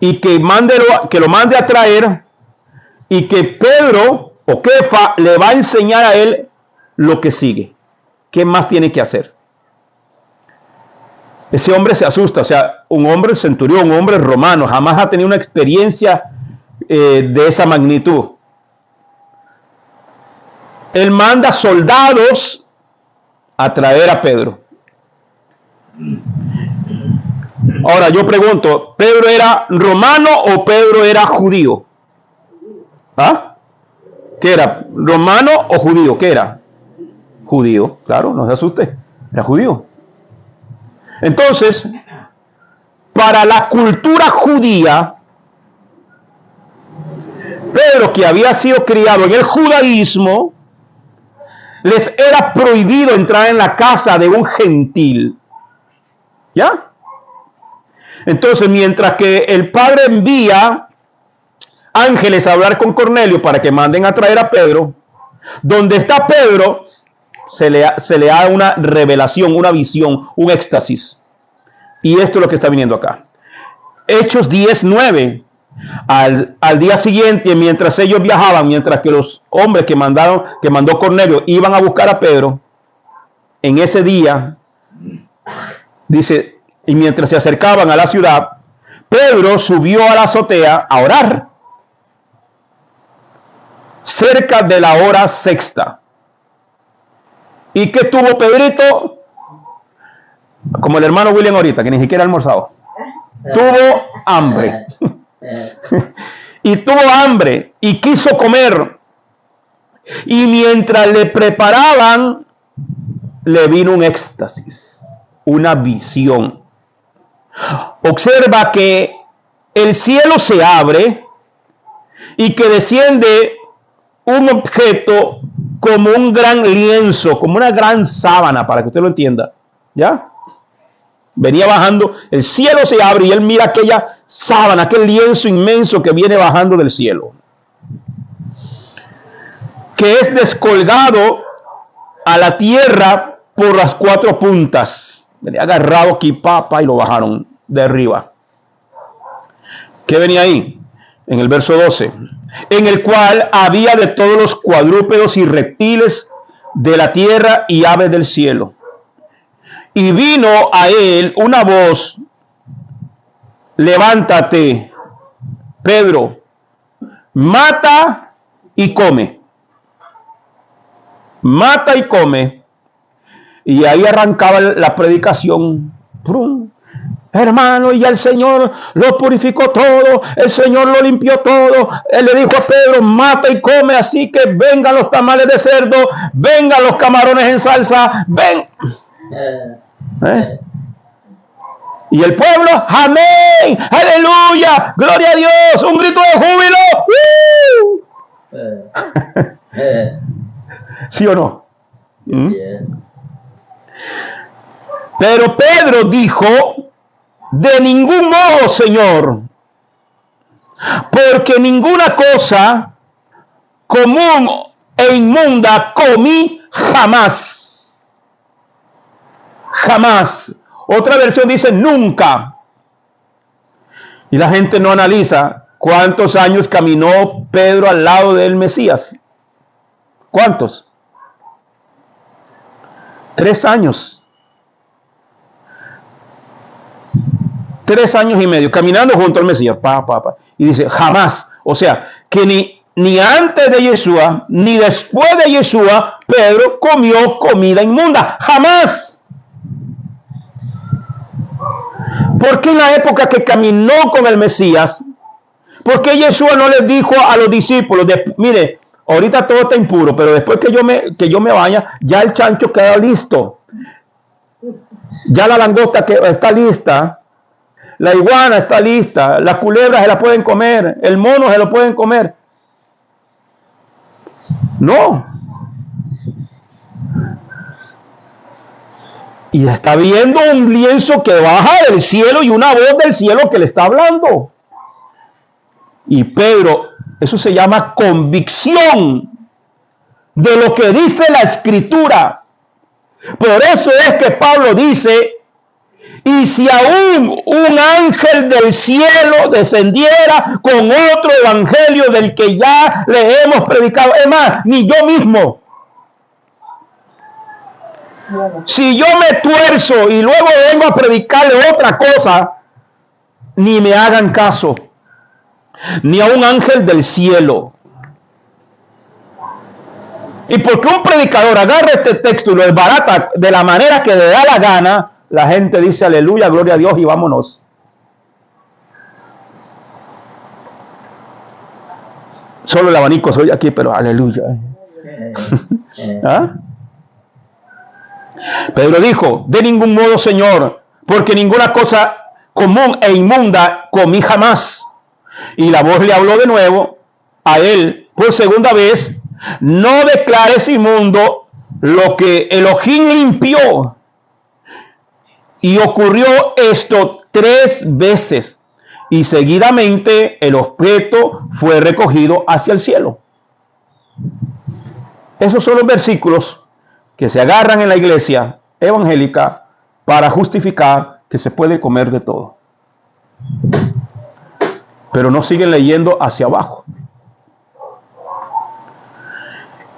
y que lo mande a traer, y que Pedro o Kefa le va a enseñar a él lo que sigue. ¿Qué más tiene que hacer? Ese hombre se asusta, o sea, un hombre centurión, un hombre romano, jamás ha tenido una experiencia de esa magnitud. Él manda soldados a traer a Pedro. Ahora yo pregunto, ¿Pedro era romano o Pedro era judío? ¿Ah? ¿Qué era? ¿Romano o judío? ¿Qué era? Judío, claro, no se asuste, era judío. Entonces, para la cultura judía, Pedro, que había sido criado en el judaísmo, les era prohibido entrar en la casa de un gentil. ¿Ya? Entonces, mientras que el padre envía ángeles a hablar con Cornelio para que manden a traer a Pedro, donde está Pedro, se le da una revelación, una visión, un éxtasis. Y esto es lo que está viniendo acá. Hechos 10:9. Al día siguiente, mientras ellos viajaban, mientras que los hombres que mandó Cornelio iban a buscar a Pedro, en ese día, dice, y mientras se acercaban a la ciudad, Pedro subió a la azotea a orar, cerca de la hora sexta. ¿Y qué tuvo Pedrito? Como el hermano William ahorita, que ni siquiera ha almorzado. Tuvo hambre. Y tuvo hambre y quiso comer. Y mientras le preparaban, le vino un éxtasis, una visión. Observa que el cielo se abre y que desciende un objeto como un gran lienzo, como una gran sábana, para que usted lo entienda. ¿Ya? Venía bajando, el cielo se abre y él mira aquella sábana, aquel lienzo inmenso que viene bajando del cielo, que es descolgado a la tierra por las cuatro puntas. Venía agarrado aquí, y lo bajaron de arriba. ¿Qué venía ahí? En el verso 12. En el cual había de todos los cuadrúpedos y reptiles de la tierra y aves del cielo. Y vino a él una voz: levántate, Pedro, mata y come. Mata y come. Y ahí arrancaba la predicación. ¡Prum! Hermano, y el Señor lo purificó todo, el Señor lo limpió todo. Él le dijo a Pedro, mata y come, así que vengan los tamales de cerdo, vengan los camarones en salsa, ven. Y el pueblo, amén, aleluya, gloria a Dios, un grito de júbilo. ¿Sí o no? Pero Pedro dijo, de ningún modo, Señor, porque ninguna cosa común e inmunda comí jamás. Jamás. Otra versión dice nunca. Y la gente no analiza cuántos años caminó Pedro al lado del Mesías. ¿Cuántos? 3 años. 3 años y medio caminando junto al Mesías. Y dice, jamás. O sea, que ni antes de Yeshua, ni después de Yeshua, Pedro comió comida inmunda. Jamás. ¿Por qué en la época que caminó con el Mesías, por qué Yeshua no les dijo a los discípulos, mire, ahorita todo está impuro, pero después que yo me vaya, ya el chancho queda listo. Ya la langosta que está lista. La iguana está lista, las culebras se la pueden comer, el mono se lo pueden comer. No. Y está viendo un lienzo que baja del cielo y una voz del cielo que le está hablando. Y Pedro, eso se llama convicción de lo que dice la Escritura. Por eso es que Pablo dice, y si aún un ángel del cielo descendiera con otro evangelio del que ya le hemos predicado, es más, ni yo mismo. Si yo me tuerzo y luego vengo a predicarle otra cosa, ni me hagan caso, ni a un ángel del cielo. Y porque un predicador agarra este texto y lo desbarata de la manera que le da la gana, la gente dice aleluya, gloria a Dios y vámonos. Solo el abanico soy aquí, pero aleluya. ¿Ah? Pedro dijo, de ningún modo, Señor, porque ninguna cosa común e inmunda comí jamás. Y la voz le habló de nuevo a él por segunda vez, no declares inmundo lo que Elohim limpió. Y ocurrió esto 3 veces. Y seguidamente el objeto fue recogido hacia el cielo. Esos son los versículos que se agarran en la iglesia evangélica para justificar que se puede comer de todo. Pero no siguen leyendo hacia abajo.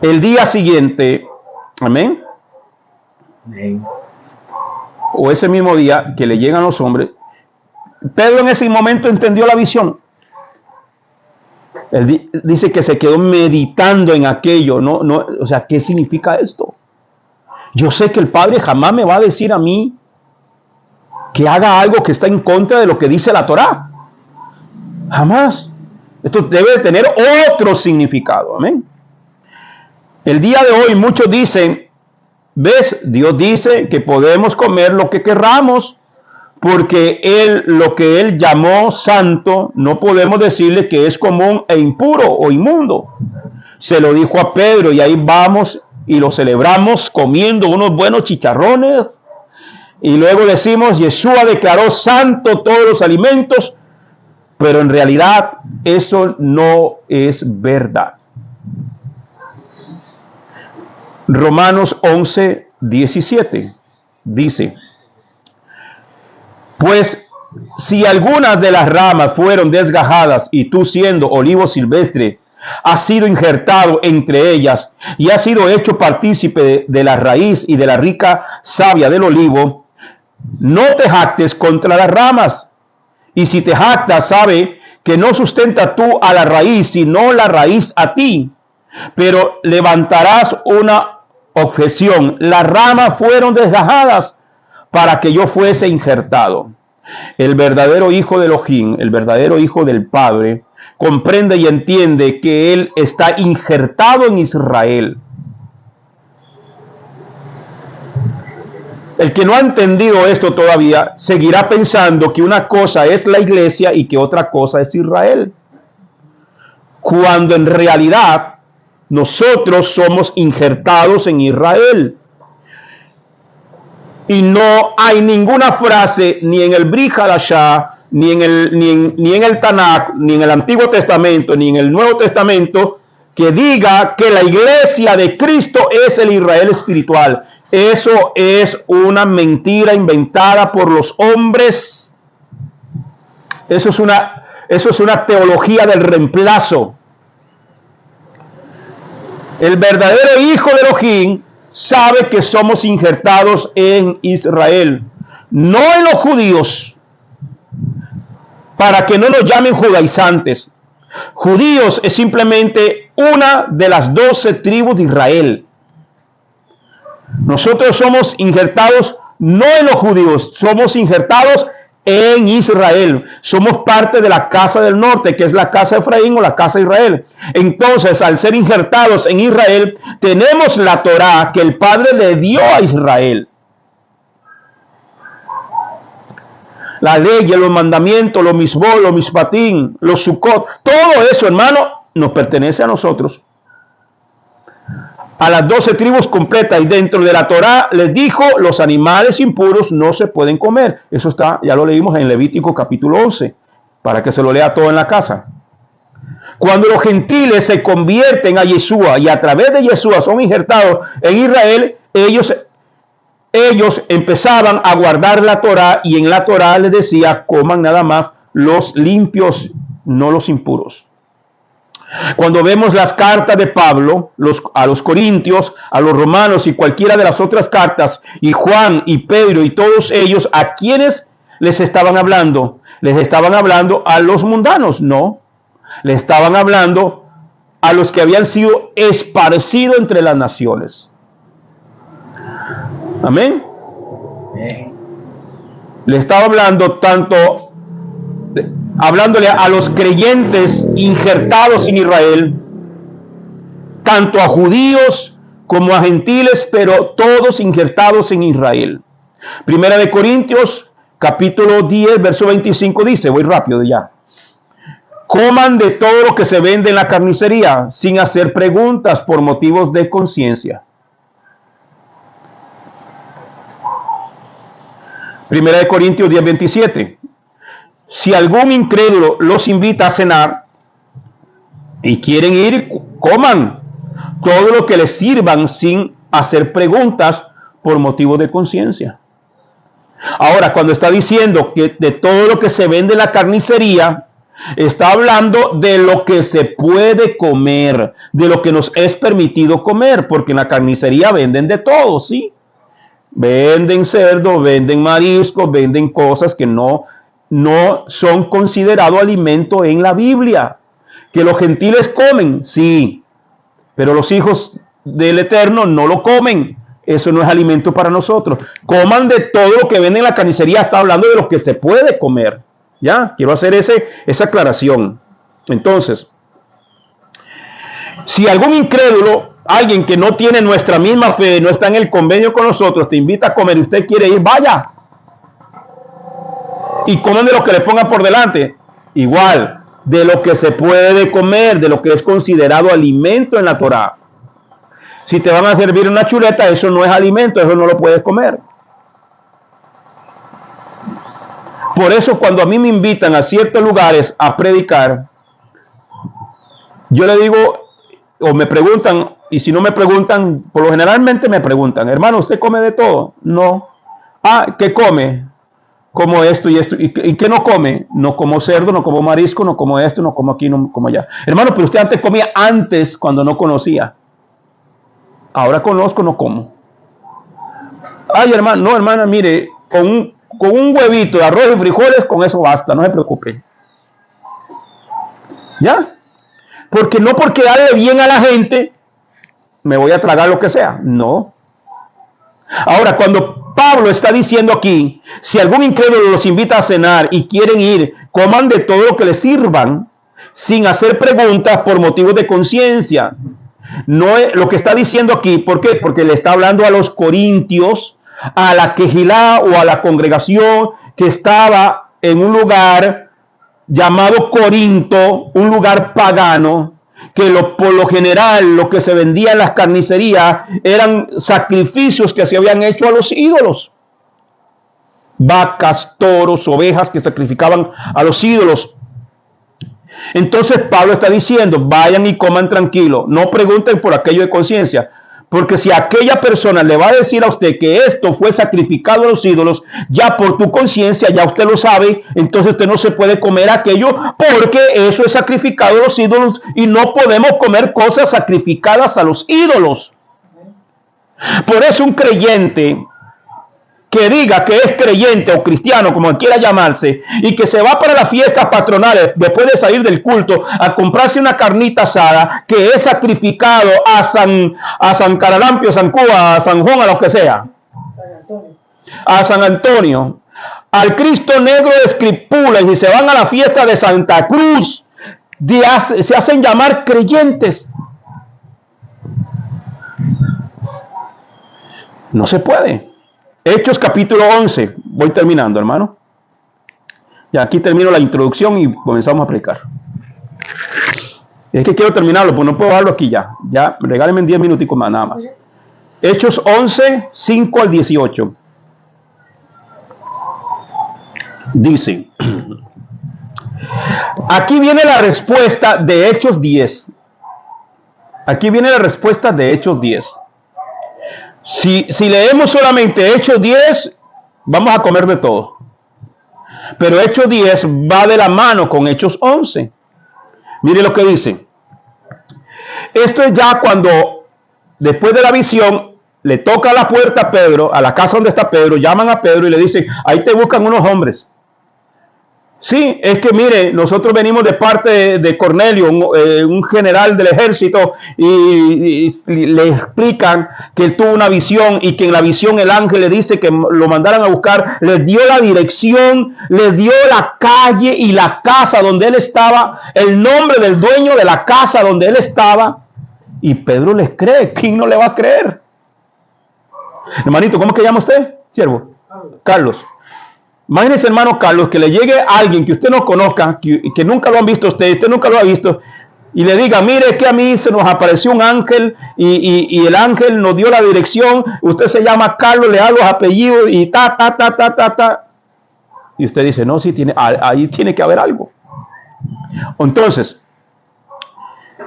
El día siguiente, amén. Amén. O ese mismo día que le llegan los hombres, Pedro en ese momento entendió la visión. Él dice que se quedó meditando en aquello. O sea, ¿qué significa esto? Yo sé que el Padre jamás me va a decir a mí que haga algo que está en contra de lo que dice la Torá. Jamás. Esto debe de tener otro significado. Amén. El día de hoy muchos dicen, ¿ves? Dios dice que podemos comer lo que querramos, porque lo que Él llamó santo, no podemos decirle que es común e impuro o inmundo. Se lo dijo a Pedro y ahí vamos y lo celebramos comiendo unos buenos chicharrones. Y luego decimos, Yeshua declaró santo todos los alimentos, pero en realidad eso no es verdad. Romanos 11:17 dice, pues si algunas de las ramas fueron desgajadas y tú siendo olivo silvestre has sido injertado entre ellas y has sido hecho partícipe de la raíz y de la rica savia del olivo, no te jactes contra las ramas. Y si te jactas, sabe que no sustenta tú a la raíz, sino la raíz a ti. Pero levantarás una Objeción: las ramas fueron desgajadas para que yo fuese injertado. El verdadero hijo de Elohim, el verdadero hijo del Padre, comprende y entiende que él está injertado en Israel. El que no ha entendido esto todavía seguirá pensando que una cosa es la iglesia y que otra cosa es Israel, cuando en realidad nosotros somos injertados en Israel. Y no hay ninguna frase ni en el Brit Hadashah, ni en el Tanakh, ni en el Antiguo Testamento, ni en el Nuevo Testamento que diga que la iglesia de Cristo es el Israel espiritual. Eso es una mentira inventada por los hombres. Eso es una teología del reemplazo. El verdadero hijo de Elohim sabe que somos injertados en Israel, no en los judíos, para que no nos llamen judaizantes. Judíos es simplemente una de las 12 tribus de Israel. Nosotros somos injertados no en los judíos, somos injertados en Israel. Somos parte de la casa del norte, que es la casa de Efraín o la casa de Israel. Entonces, al ser injertados en Israel, tenemos la Torá que el Padre le dio a Israel. La ley, los mandamientos, los misbot, los mispatín, los sukkot, todo eso, hermano, nos pertenece a nosotros. A las 12 tribus completas, y dentro de la Torá les dijo: los animales impuros no se pueden comer. Eso está, ya lo leímos en Levítico capítulo 11, para que se lo lea todo en la casa. Cuando los gentiles se convierten a Yeshua y a través de Yeshua son injertados en Israel, ellos empezaban a guardar la Torá, y en la Torá les decía: coman nada más los limpios, no los impuros. Cuando vemos las cartas de Pablo a los Corintios, a los Romanos y cualquiera de las otras cartas, y Juan y Pedro y todos ellos, ¿a quiénes les estaban hablando? ¿Les estaban hablando a los mundanos? No. Les estaban hablando a los que habían sido esparcidos entre las naciones. Amén. Le estaba hablando hablándole a los creyentes injertados en Israel, tanto a judíos como a gentiles, pero todos injertados en Israel. Primera de Corintios, capítulo 10, verso 25 dice, voy rápido ya: coman de todo lo que se vende en la carnicería, sin hacer preguntas por motivos de conciencia. Primera de Corintios 10, 27. Si algún incrédulo los invita a cenar y quieren ir, coman todo lo que les sirvan sin hacer preguntas por motivo de conciencia. Ahora, cuando está diciendo que de todo lo que se vende en la carnicería, está hablando de lo que se puede comer, de lo que nos es permitido comer, porque en la carnicería venden de todo, ¿sí? Venden cerdo, venden marisco, venden cosas que no son considerados alimento en la Biblia. Que los gentiles comen, sí, pero los hijos del Eterno no lo comen. Eso no es alimento para nosotros. Coman de todo lo que venden en la carnicería. Está hablando de lo que se puede comer. Ya, quiero hacer esa aclaración. Entonces, si algún incrédulo, alguien que no tiene nuestra misma fe, no está en el convenio con nosotros, te invita a comer y usted quiere ir, vaya. Y coman de lo que le pongan por delante. Igual, de lo que se puede comer, de lo que es considerado alimento en la Torá. Si te van a servir una chuleta, eso no es alimento, eso no lo puedes comer. Por eso cuando a mí me invitan a ciertos lugares a predicar, yo le digo, o me preguntan, y si no me preguntan, por lo generalmente me preguntan: hermano, ¿usted come de todo? No. Ah, ¿qué come? Como esto y esto. ¿Y qué no come? No como cerdo, no como marisco, no como esto, no como aquí, no como allá. Hermano, pero usted antes comía, antes cuando no conocía. Ahora conozco, no como. Ay, hermano, no, hermana, mire, con un huevito de arroz y frijoles, con eso basta, no se preocupe. ¿Ya? Porque no por quedarle bien a la gente, me voy a tragar lo que sea. No. Ahora, cuando Pablo está diciendo aquí, si algún incrédulo los invita a cenar y quieren ir, coman de todo lo que les sirvan, sin hacer preguntas por motivos de conciencia. No es lo que está diciendo aquí. ¿Por qué? Porque le está hablando a los corintios, a la quejilá o a la congregación que estaba en un lugar llamado Corinto, un lugar pagano, que por lo general lo que se vendía en las carnicerías eran sacrificios que se habían hecho a los ídolos. Vacas, toros, ovejas que sacrificaban a los ídolos. Entonces Pablo está diciendo, vayan y coman tranquilo, no pregunten por aquello de conciencia, porque si aquella persona le va a decir a usted que esto fue sacrificado a los ídolos, ya por tu conciencia, ya usted lo sabe, entonces usted no se puede comer aquello porque eso es sacrificado a los ídolos y no podemos comer cosas sacrificadas a los ídolos. Por eso un creyente que diga que es creyente o cristiano, como quiera llamarse, y que se va para las fiestas patronales después de salir del culto a comprarse una carnita asada que es sacrificado a San Caralampio, San Cuba, a San Juan, a lo que sea, a San Antonio, al Cristo Negro de Escripulas, y se van a la fiesta de Santa Cruz, se hacen llamar creyentes. No se puede. Hechos capítulo 11. Voy terminando, hermano. Ya aquí termino la introducción y comenzamos a predicar. Es que quiero terminarlo, pues no puedo dejarlo aquí ya. Ya, regálenme 10 minuticos más, nada más. Hechos 11, 5 al 18. Dice. Aquí viene la respuesta de Hechos 10. Aquí viene la respuesta de Hechos 10. Si leemos solamente Hechos 10, vamos a comer de todo. Pero Hechos 10 va de la mano con Hechos 11. Mire lo que dice. Esto es ya cuando, después de la visión, le toca la puerta a Pedro, a la casa donde está Pedro, llaman a Pedro y le dicen, ahí te buscan unos hombres. Sí, es que mire, nosotros venimos de parte de Cornelio, un general del ejército, y le explican que él tuvo una visión y que en la visión el ángel le dice que lo mandaran a buscar, les dio la dirección, les dio la calle y la casa donde él estaba, el nombre del dueño de la casa donde él estaba, y Pedro les cree. ¿Quién no le va a creer? Hermanito, ¿cómo es que llama usted, siervo? Carlos. Imagínese, hermano Carlos, que le llegue a alguien que usted no conozca, que nunca lo han visto usted nunca lo ha visto, y le diga, mire que a mí se nos apareció un ángel y el ángel nos dio la dirección, usted se llama Carlos, le da los apellidos y ta. Y usted dice, no, sí, ahí tiene que haber algo. Entonces,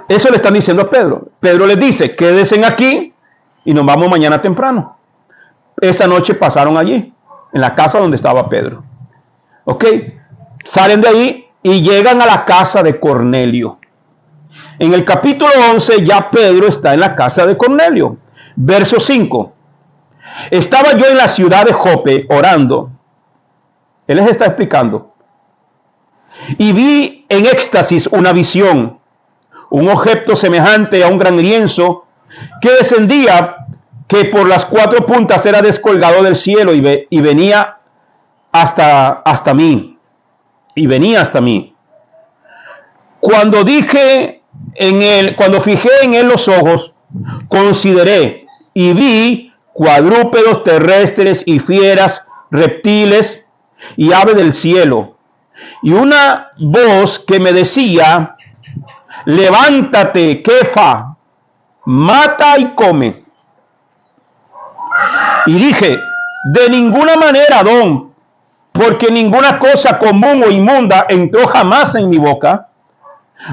eso le están diciendo a Pedro. Pedro les dice, quédense aquí y nos vamos mañana temprano. Esa noche pasaron allí, en la casa donde estaba Pedro. Ok, salen de ahí y llegan a la casa de Cornelio. En el capítulo 11 ya Pedro está en la casa de Cornelio. Verso 5. Estaba yo en la ciudad de Jope orando. Él les está explicando. Y vi en éxtasis una visión, un objeto semejante a un gran lienzo que descendía, que por las 4 puntas era descolgado del cielo y venía hasta mí. Y venía hasta mí. Cuando fijé en él los ojos, consideré y vi cuadrúpedos terrestres y fieras, reptiles y aves del cielo. Y una voz que me decía, levántate, Kefa, mata y come. Y dije, de ninguna manera, don, porque ninguna cosa común o inmunda entró jamás en mi boca.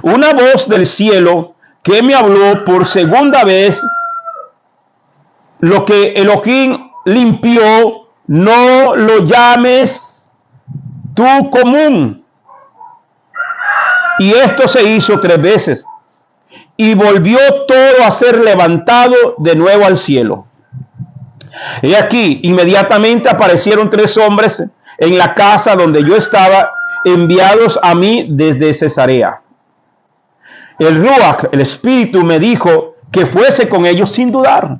Una voz del cielo que me habló por segunda vez, lo que Elohim limpió, no lo llames tú común. Y esto se hizo 3 veces. Y volvió todo a ser levantado de nuevo al cielo. Y aquí inmediatamente aparecieron 3 hombres en la casa donde yo estaba, enviados a mí desde Cesarea. El Ruach, el Espíritu, me dijo que fuese con ellos sin dudar.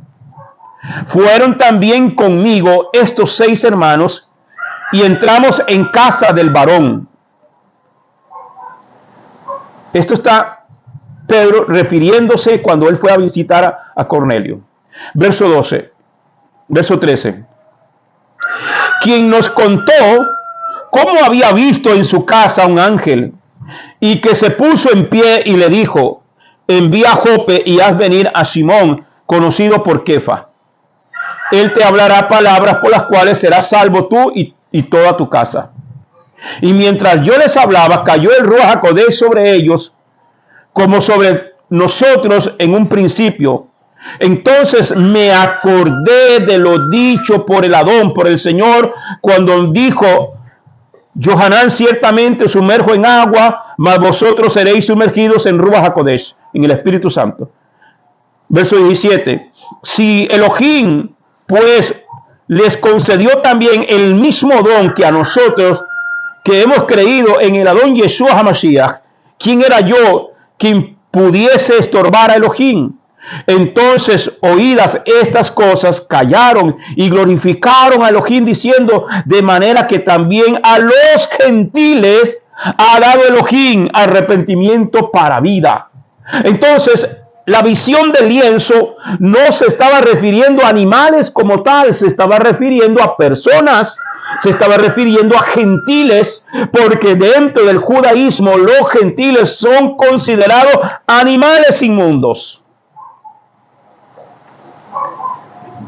Fueron también conmigo estos 6 hermanos y entramos en casa del varón. Esto está Pedro refiriéndose cuando él fue a visitar a Cornelio. Verso 13. Quien nos contó cómo había visto en su casa un ángel y que se puso en pie y le dijo: envía a Jope y haz venir a Simón, conocido por Kefa. Él te hablará palabras por las cuales serás salvo tú y toda tu casa. Y mientras yo les hablaba, cayó el Ruach HaKodesh sobre ellos, como sobre nosotros en un principio. Entonces me acordé de lo dicho por el Adón, por el Señor, cuando dijo: Johanán ciertamente sumerjo en agua, mas vosotros seréis sumergidos en Ruach HaKodesh, en el Espíritu Santo. Verso 17. Si Elohim pues les concedió también el mismo don que a nosotros, que hemos creído en el Adón Yeshua HaMashiach, ¿quién era yo quien pudiese estorbar a Elohim? Entonces, oídas estas cosas, callaron y glorificaron a Elohim, diciendo: de manera que también a los gentiles ha dado Elohim arrepentimiento para vida. Entonces, la visión del lienzo no se estaba refiriendo a animales como tal, se estaba refiriendo a personas, se estaba refiriendo a gentiles, porque dentro del judaísmo los gentiles son considerados animales inmundos.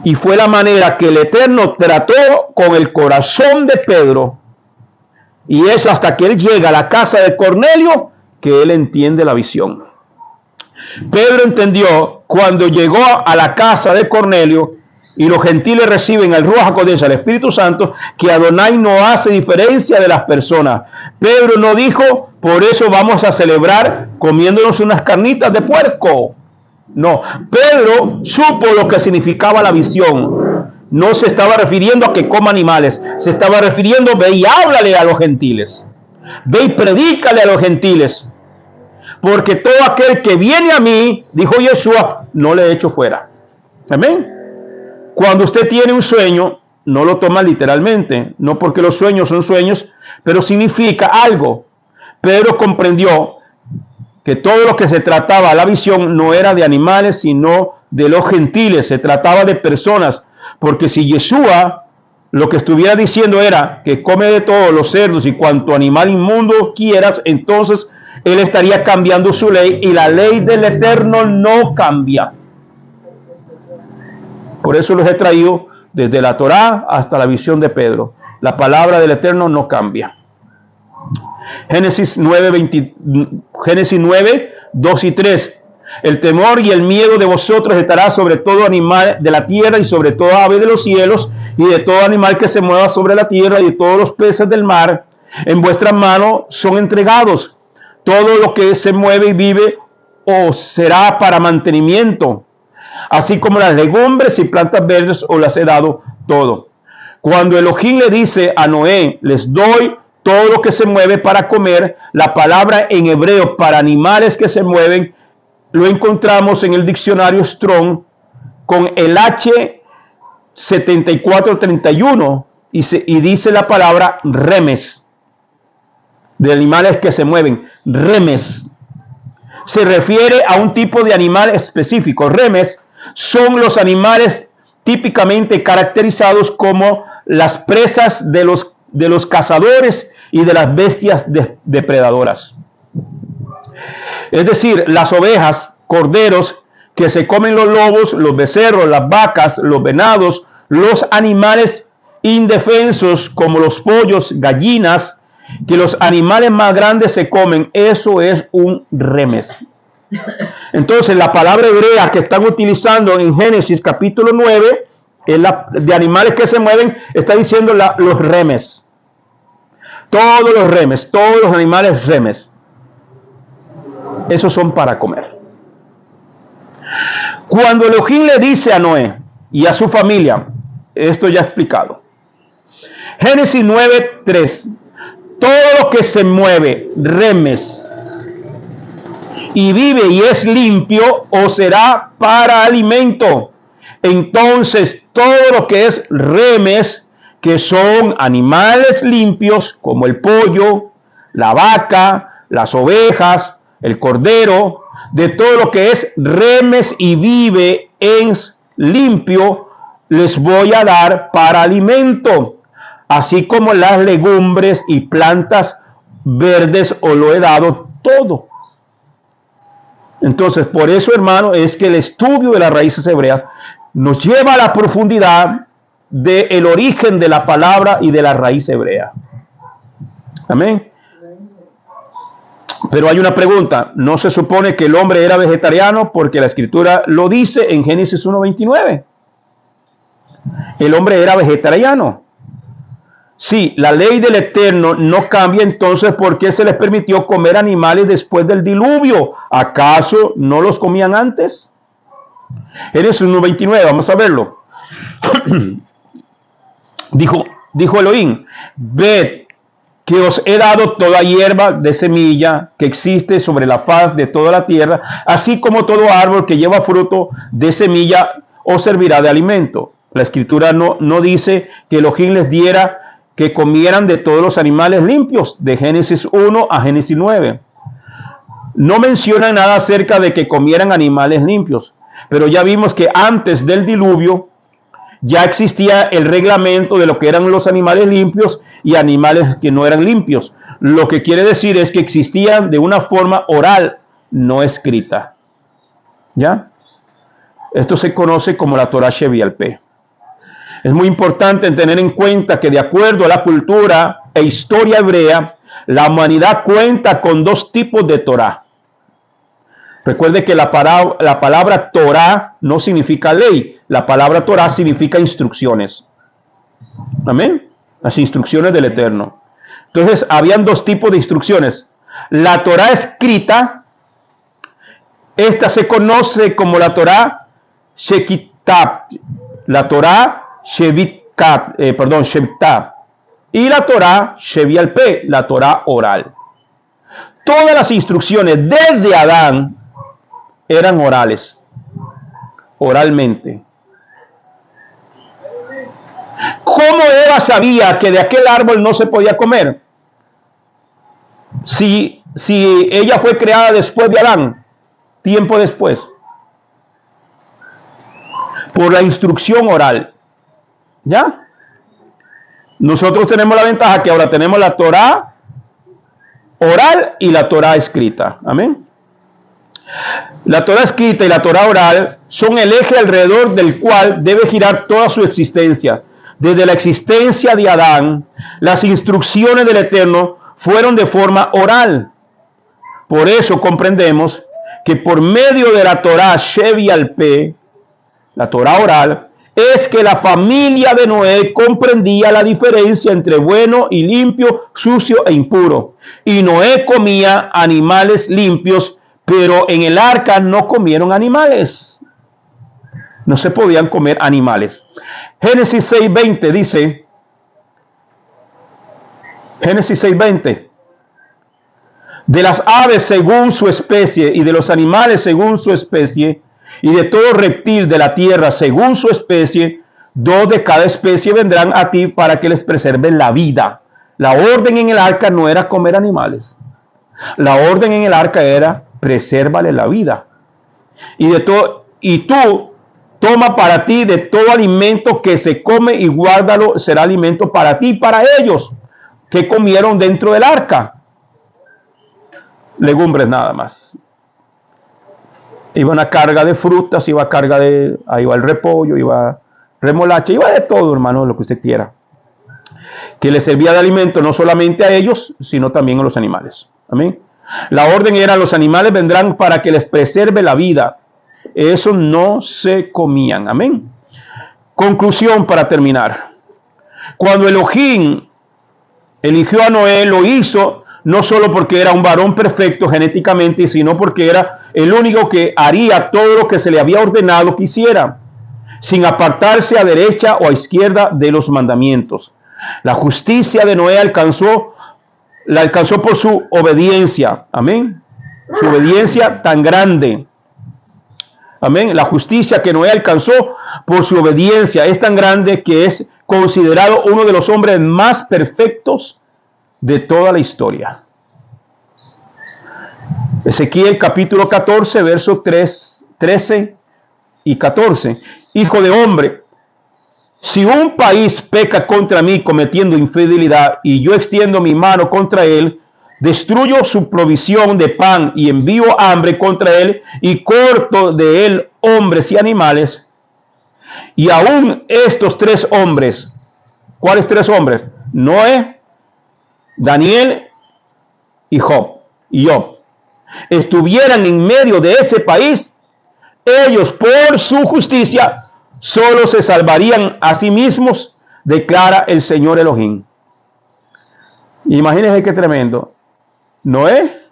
Y fue la manera que el Eterno trató con el corazón de Pedro, y es hasta que él llega a la casa de Cornelio que él entiende la visión. Pedro entendió cuando llegó a la casa de Cornelio y los gentiles reciben el Ruach HaKodesh, el Espíritu Santo, que Adonai no hace diferencia de las personas. Pedro no dijo: por eso vamos a celebrar comiéndonos unas carnitas de puerco. No, Pedro supo lo que significaba la visión. No se estaba refiriendo a que coma animales, se estaba refiriendo: ve y háblale a los gentiles, ve y predícale a los gentiles. Porque todo aquel que viene a mí, dijo Yeshua, no le echo fuera. Amén. Cuando usted tiene un sueño, no lo toma literalmente, no porque los sueños son sueños, pero significa algo. Pedro comprendió que todo lo que se trataba, la visión, no era de animales, sino de los gentiles, se trataba de personas. Porque si Yeshua lo que estuviera diciendo era que come de todos los cerdos y cuanto animal inmundo quieras, entonces él estaría cambiando su ley, y la ley del Eterno no cambia. Por eso los he traído desde la Torá hasta la visión de Pedro. La palabra del Eterno no cambia. Génesis 9, 2 y 3. El temor y el miedo de vosotros estará sobre todo animal de la tierra y sobre todo ave de los cielos y de todo animal que se mueva sobre la tierra y de todos los peces del mar. En vuestras manos son entregados. Todo lo que se mueve y vive os será para mantenimiento, así como las legumbres y plantas verdes os las he dado todo. Cuando Elohim le dice a Noé: les doy todo lo que se mueve para comer, la palabra en hebreo para animales que se mueven lo encontramos en el diccionario Strong con el H7431 y dice la palabra remes, de animales que se mueven. Remes se refiere a un tipo de animal específico. Remes son los animales típicamente caracterizados como las presas de los cazadores y de las bestias depredadoras. Es decir, las ovejas, corderos que se comen los lobos, los becerros, las vacas, los venados, los animales indefensos como los pollos, gallinas, que los animales más grandes se comen. Eso es un remes. Entonces la palabra hebrea que están utilizando en Génesis capítulo 9 de animales que se mueven, está diciendo los remes. Todos los remes, todos los animales remes, esos son para comer. Cuando Elohim le dice a Noé y a su familia, esto ya explicado, Génesis 9:3, todo lo que se mueve, remes, y vive y es limpio, o será para alimento. Entonces, todo lo que es remes, que son animales limpios, como el pollo, la vaca, las ovejas, el cordero, de todo lo que es remes y vive es limpio, les voy a dar para alimento, así como las legumbres y plantas verdes os lo he dado todo. Entonces, por eso, hermano, es que el estudio de las raíces hebreas nos lleva a la profundidad del origen de la palabra y de la raíz hebrea. Amén. Pero hay una pregunta. ¿No se supone que el hombre era vegetariano? Porque la escritura lo dice en Génesis 1:29. El hombre era vegetariano. Sí, la ley del Eterno no cambia, entonces ¿por qué se les permitió comer animales después del diluvio? ¿Acaso no los comían antes? Génesis 1:29, vamos a verlo. Dijo Elohim, ved que os he dado toda hierba de semilla que existe sobre la faz de toda la tierra, así como todo árbol que lleva fruto de semilla os servirá de alimento. La escritura no dice que Elohim les diera que comieran de todos los animales limpios, de Génesis 1 a Génesis 9. No menciona nada acerca de que comieran animales limpios, pero ya vimos que antes del diluvio ya existía el reglamento de lo que eran los animales limpios y animales que no eran limpios. Lo que quiere decir es que existían de una forma oral, no escrita. ¿Ya? Esto se conoce como la Torah Shevialpeh. Es muy importante tener en cuenta que de acuerdo a la cultura e historia hebrea, la humanidad cuenta con dos tipos de Torah. Recuerde que la palabra Torah no significa ley. La palabra Torah significa instrucciones. Amén. Las instrucciones del Eterno. Entonces, habían dos tipos de instrucciones. La Torah escrita, esta se conoce como la Torah Shekitab. La Torah Shevitat. Y la Torah Shevialpeh, la Torah oral. Todas las instrucciones desde Adán eran orales, oralmente. ¿Cómo Eva sabía que de aquel árbol no se podía comer? Si ella fue creada después de Adán, tiempo después, por la instrucción oral. ¿Ya? Nosotros tenemos la ventaja que ahora tenemos la Torah oral y la Torah escrita. Amén. La Torah escrita y la Torah oral son el eje alrededor del cual debe girar toda su existencia. Desde la existencia de Adán, las instrucciones del Eterno fueron de forma oral. Por eso comprendemos que por medio de la Torah Shevialpeh, la Torah oral, es que la familia de Noé comprendía la diferencia entre bueno y limpio, sucio e impuro. Y Noé comía animales limpios, pero en el arca no comieron animales. No se podían comer animales. Génesis 6:20 dice, Génesis 6:20, de las aves según su especie y de los animales según su especie y de todo reptil de la tierra según su especie, 2 de cada especie vendrán a ti para que les preserven la vida. La orden en el arca no era comer animales. La orden en el arca era presérvale la vida. Y tú toma para ti de todo alimento que se come y guárdalo, será alimento para ti y para ellos. ¿Qué comieron dentro del arca? Legumbres nada más. Iba una carga de frutas, iba carga de, ahí va el repollo, iba remolacha, iba de todo, hermano, lo que usted quiera. Que le servía de alimento no solamente a ellos, sino también a los animales. Amén. La orden era: los animales vendrán para que les preserve la vida. Eso no se comían. Amén. Conclusión para terminar. Cuando Elohim eligió a Noé, lo hizo no solo porque era un varón perfecto genéticamente, sino porque era el único que haría todo lo que se le había ordenado que hiciera, sin apartarse a derecha o a izquierda de los mandamientos. La justicia de Noé la alcanzó por su obediencia. Amén. Su obediencia tan grande. Amén. La justicia que Noé alcanzó por su obediencia es tan grande que es considerado uno de los hombres más perfectos de toda la historia. Ezequiel capítulo 14, versos 13 y 14. Hijo de hombre, si un país peca contra mí cometiendo infidelidad y yo extiendo mi mano contra él, destruyo su provisión de pan y envío hambre contra él y corto de él hombres y animales, y aún estos 3 hombres, ¿cuáles 3 hombres? Noé, Daniel y Job, estuvieran en medio de ese país, ellos por su justicia solo se salvarían a sí mismos, declara el Señor Elohim. Imagínense qué tremendo. Noé,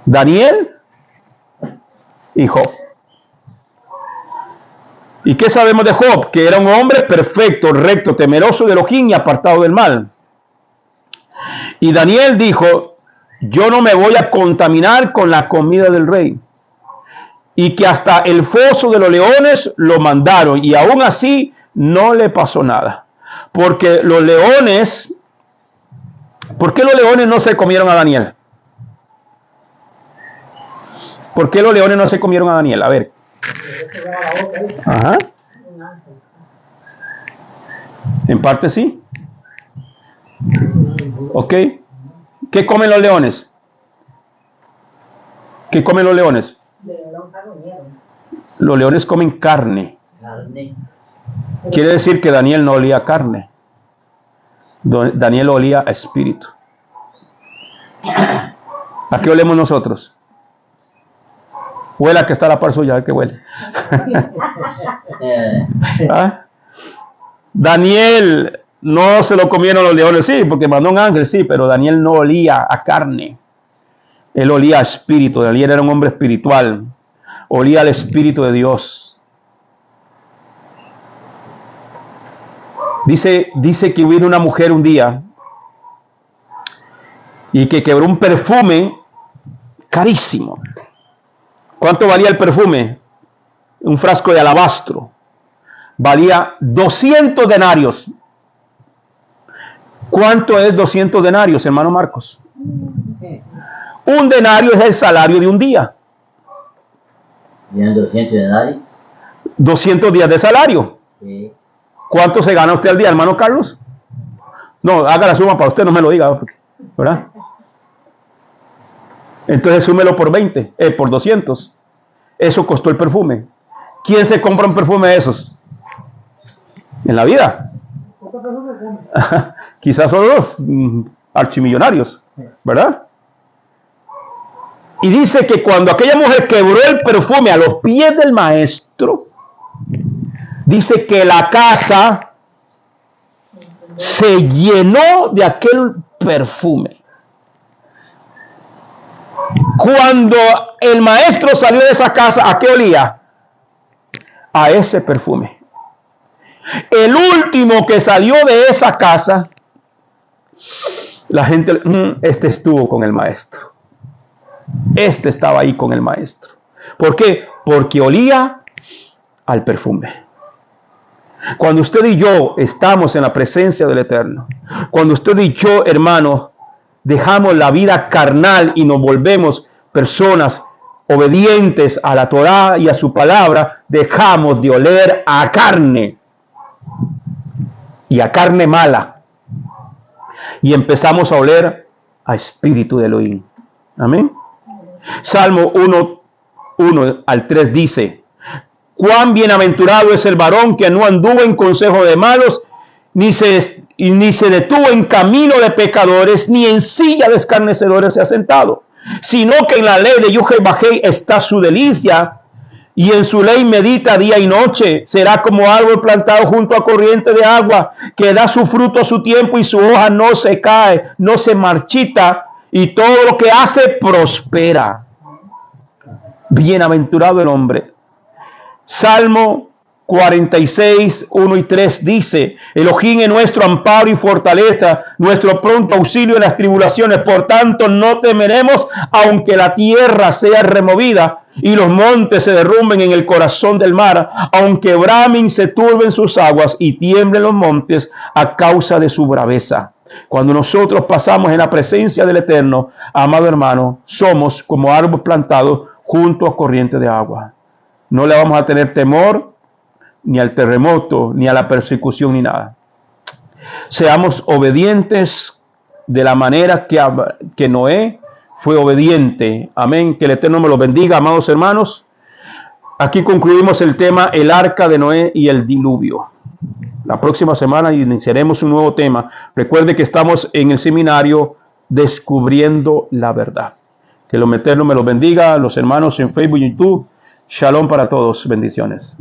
Daniel y Job. ¿Y qué sabemos de Job? Que era un hombre perfecto, recto, temeroso de Elohim y apartado del mal. Y Daniel dijo: yo no me voy a contaminar con la comida del rey. Y que hasta el foso de los leones lo mandaron y aún así no le pasó nada. Porque los leones, ¿por qué los leones no se comieron a Daniel? ¿Por qué los leones no se comieron a Daniel? A ver. Ajá. En parte sí. Ok. ¿Qué comen los leones? ¿Qué comen los leones? Los leones comen carne. Quiere decir que Daniel no olía a carne. Daniel olía a espíritu. ¿A qué olemos nosotros? Huela que está a la par suya, a ver qué huele. ¿Ah? Daniel no se lo comieron los leones, sí, porque mandó un ángel, sí, pero Daniel no olía a carne. Él olía a espíritu. Daniel era un hombre espiritual. Olía al espíritu de Dios. Dice que vino una mujer un día y que quebró un perfume carísimo. ¿Cuánto valía el perfume? Un frasco de alabastro. Valía 200 denarios. ¿Cuánto es 200 denarios, hermano Marcos? Un denario es el salario de un día. ¿Tienen 200 denarios? 200 días de salario. Sí. ¿Cuánto se gana usted al día, hermano Carlos? No, haga la suma para usted, no me lo diga, ¿verdad? Entonces súmelo por 20, por 200. Eso costó el perfume. ¿Quién se compra un perfume de esos? En la vida. Quizás son los archimillonarios, ¿verdad? Y dice que cuando aquella mujer quebró el perfume a los pies del maestro, dice que la casa se llenó de aquel perfume. Cuando el maestro salió de esa casa, ¿a qué olía? A ese perfume. El último que salió de esa casa, la gente, este estuvo con el maestro. Este estaba ahí con el maestro. ¿Por qué? Porque olía al perfume. Cuando usted y yo estamos en la presencia del Eterno, cuando usted y yo, hermano, dejamos la vida carnal y nos volvemos personas obedientes a la Torá y a su palabra, dejamos de oler a carne y a carne mala y empezamos a oler a espíritu de Elohim. Amén. Salmo 1 al 3 dice: cuán bienaventurado es el varón que no anduvo en consejo de malos, ni se detuvo en camino de pecadores, ni en silla de escarnecedores se ha sentado, sino que en la ley de Yuhei Bajei está su delicia, y en su ley medita día y noche. Será como árbol plantado junto a corriente de agua, que da su fruto a su tiempo y su hoja no se cae, no se marchita, y todo lo que hace prospera. Bienaventurado el hombre. Salmo 46, 1 y 3 dice: Elohim es nuestro amparo y fortaleza, nuestro pronto auxilio en las tribulaciones. Por tanto, no temeremos, aunque la tierra sea removida y los montes se derrumben en el corazón del mar, aunque bramen, se turben sus aguas y tiemblen los montes a causa de su braveza. Cuando nosotros pasamos en la presencia del Eterno, amado hermano, somos como árboles plantados junto a corrientes de agua. No le vamos a tener temor ni al terremoto, ni a la persecución, ni nada. Seamos obedientes de la manera que Noé fue obediente. Amén. Que el Eterno me lo bendiga, amados hermanos. Aquí concluimos el tema, el arca de Noé y el diluvio. La próxima semana iniciaremos un nuevo tema. Recuerde que estamos en el seminario Descubriendo la Verdad. Que el Eterno me lo bendiga, los hermanos en Facebook y YouTube. Shalom para todos. Bendiciones.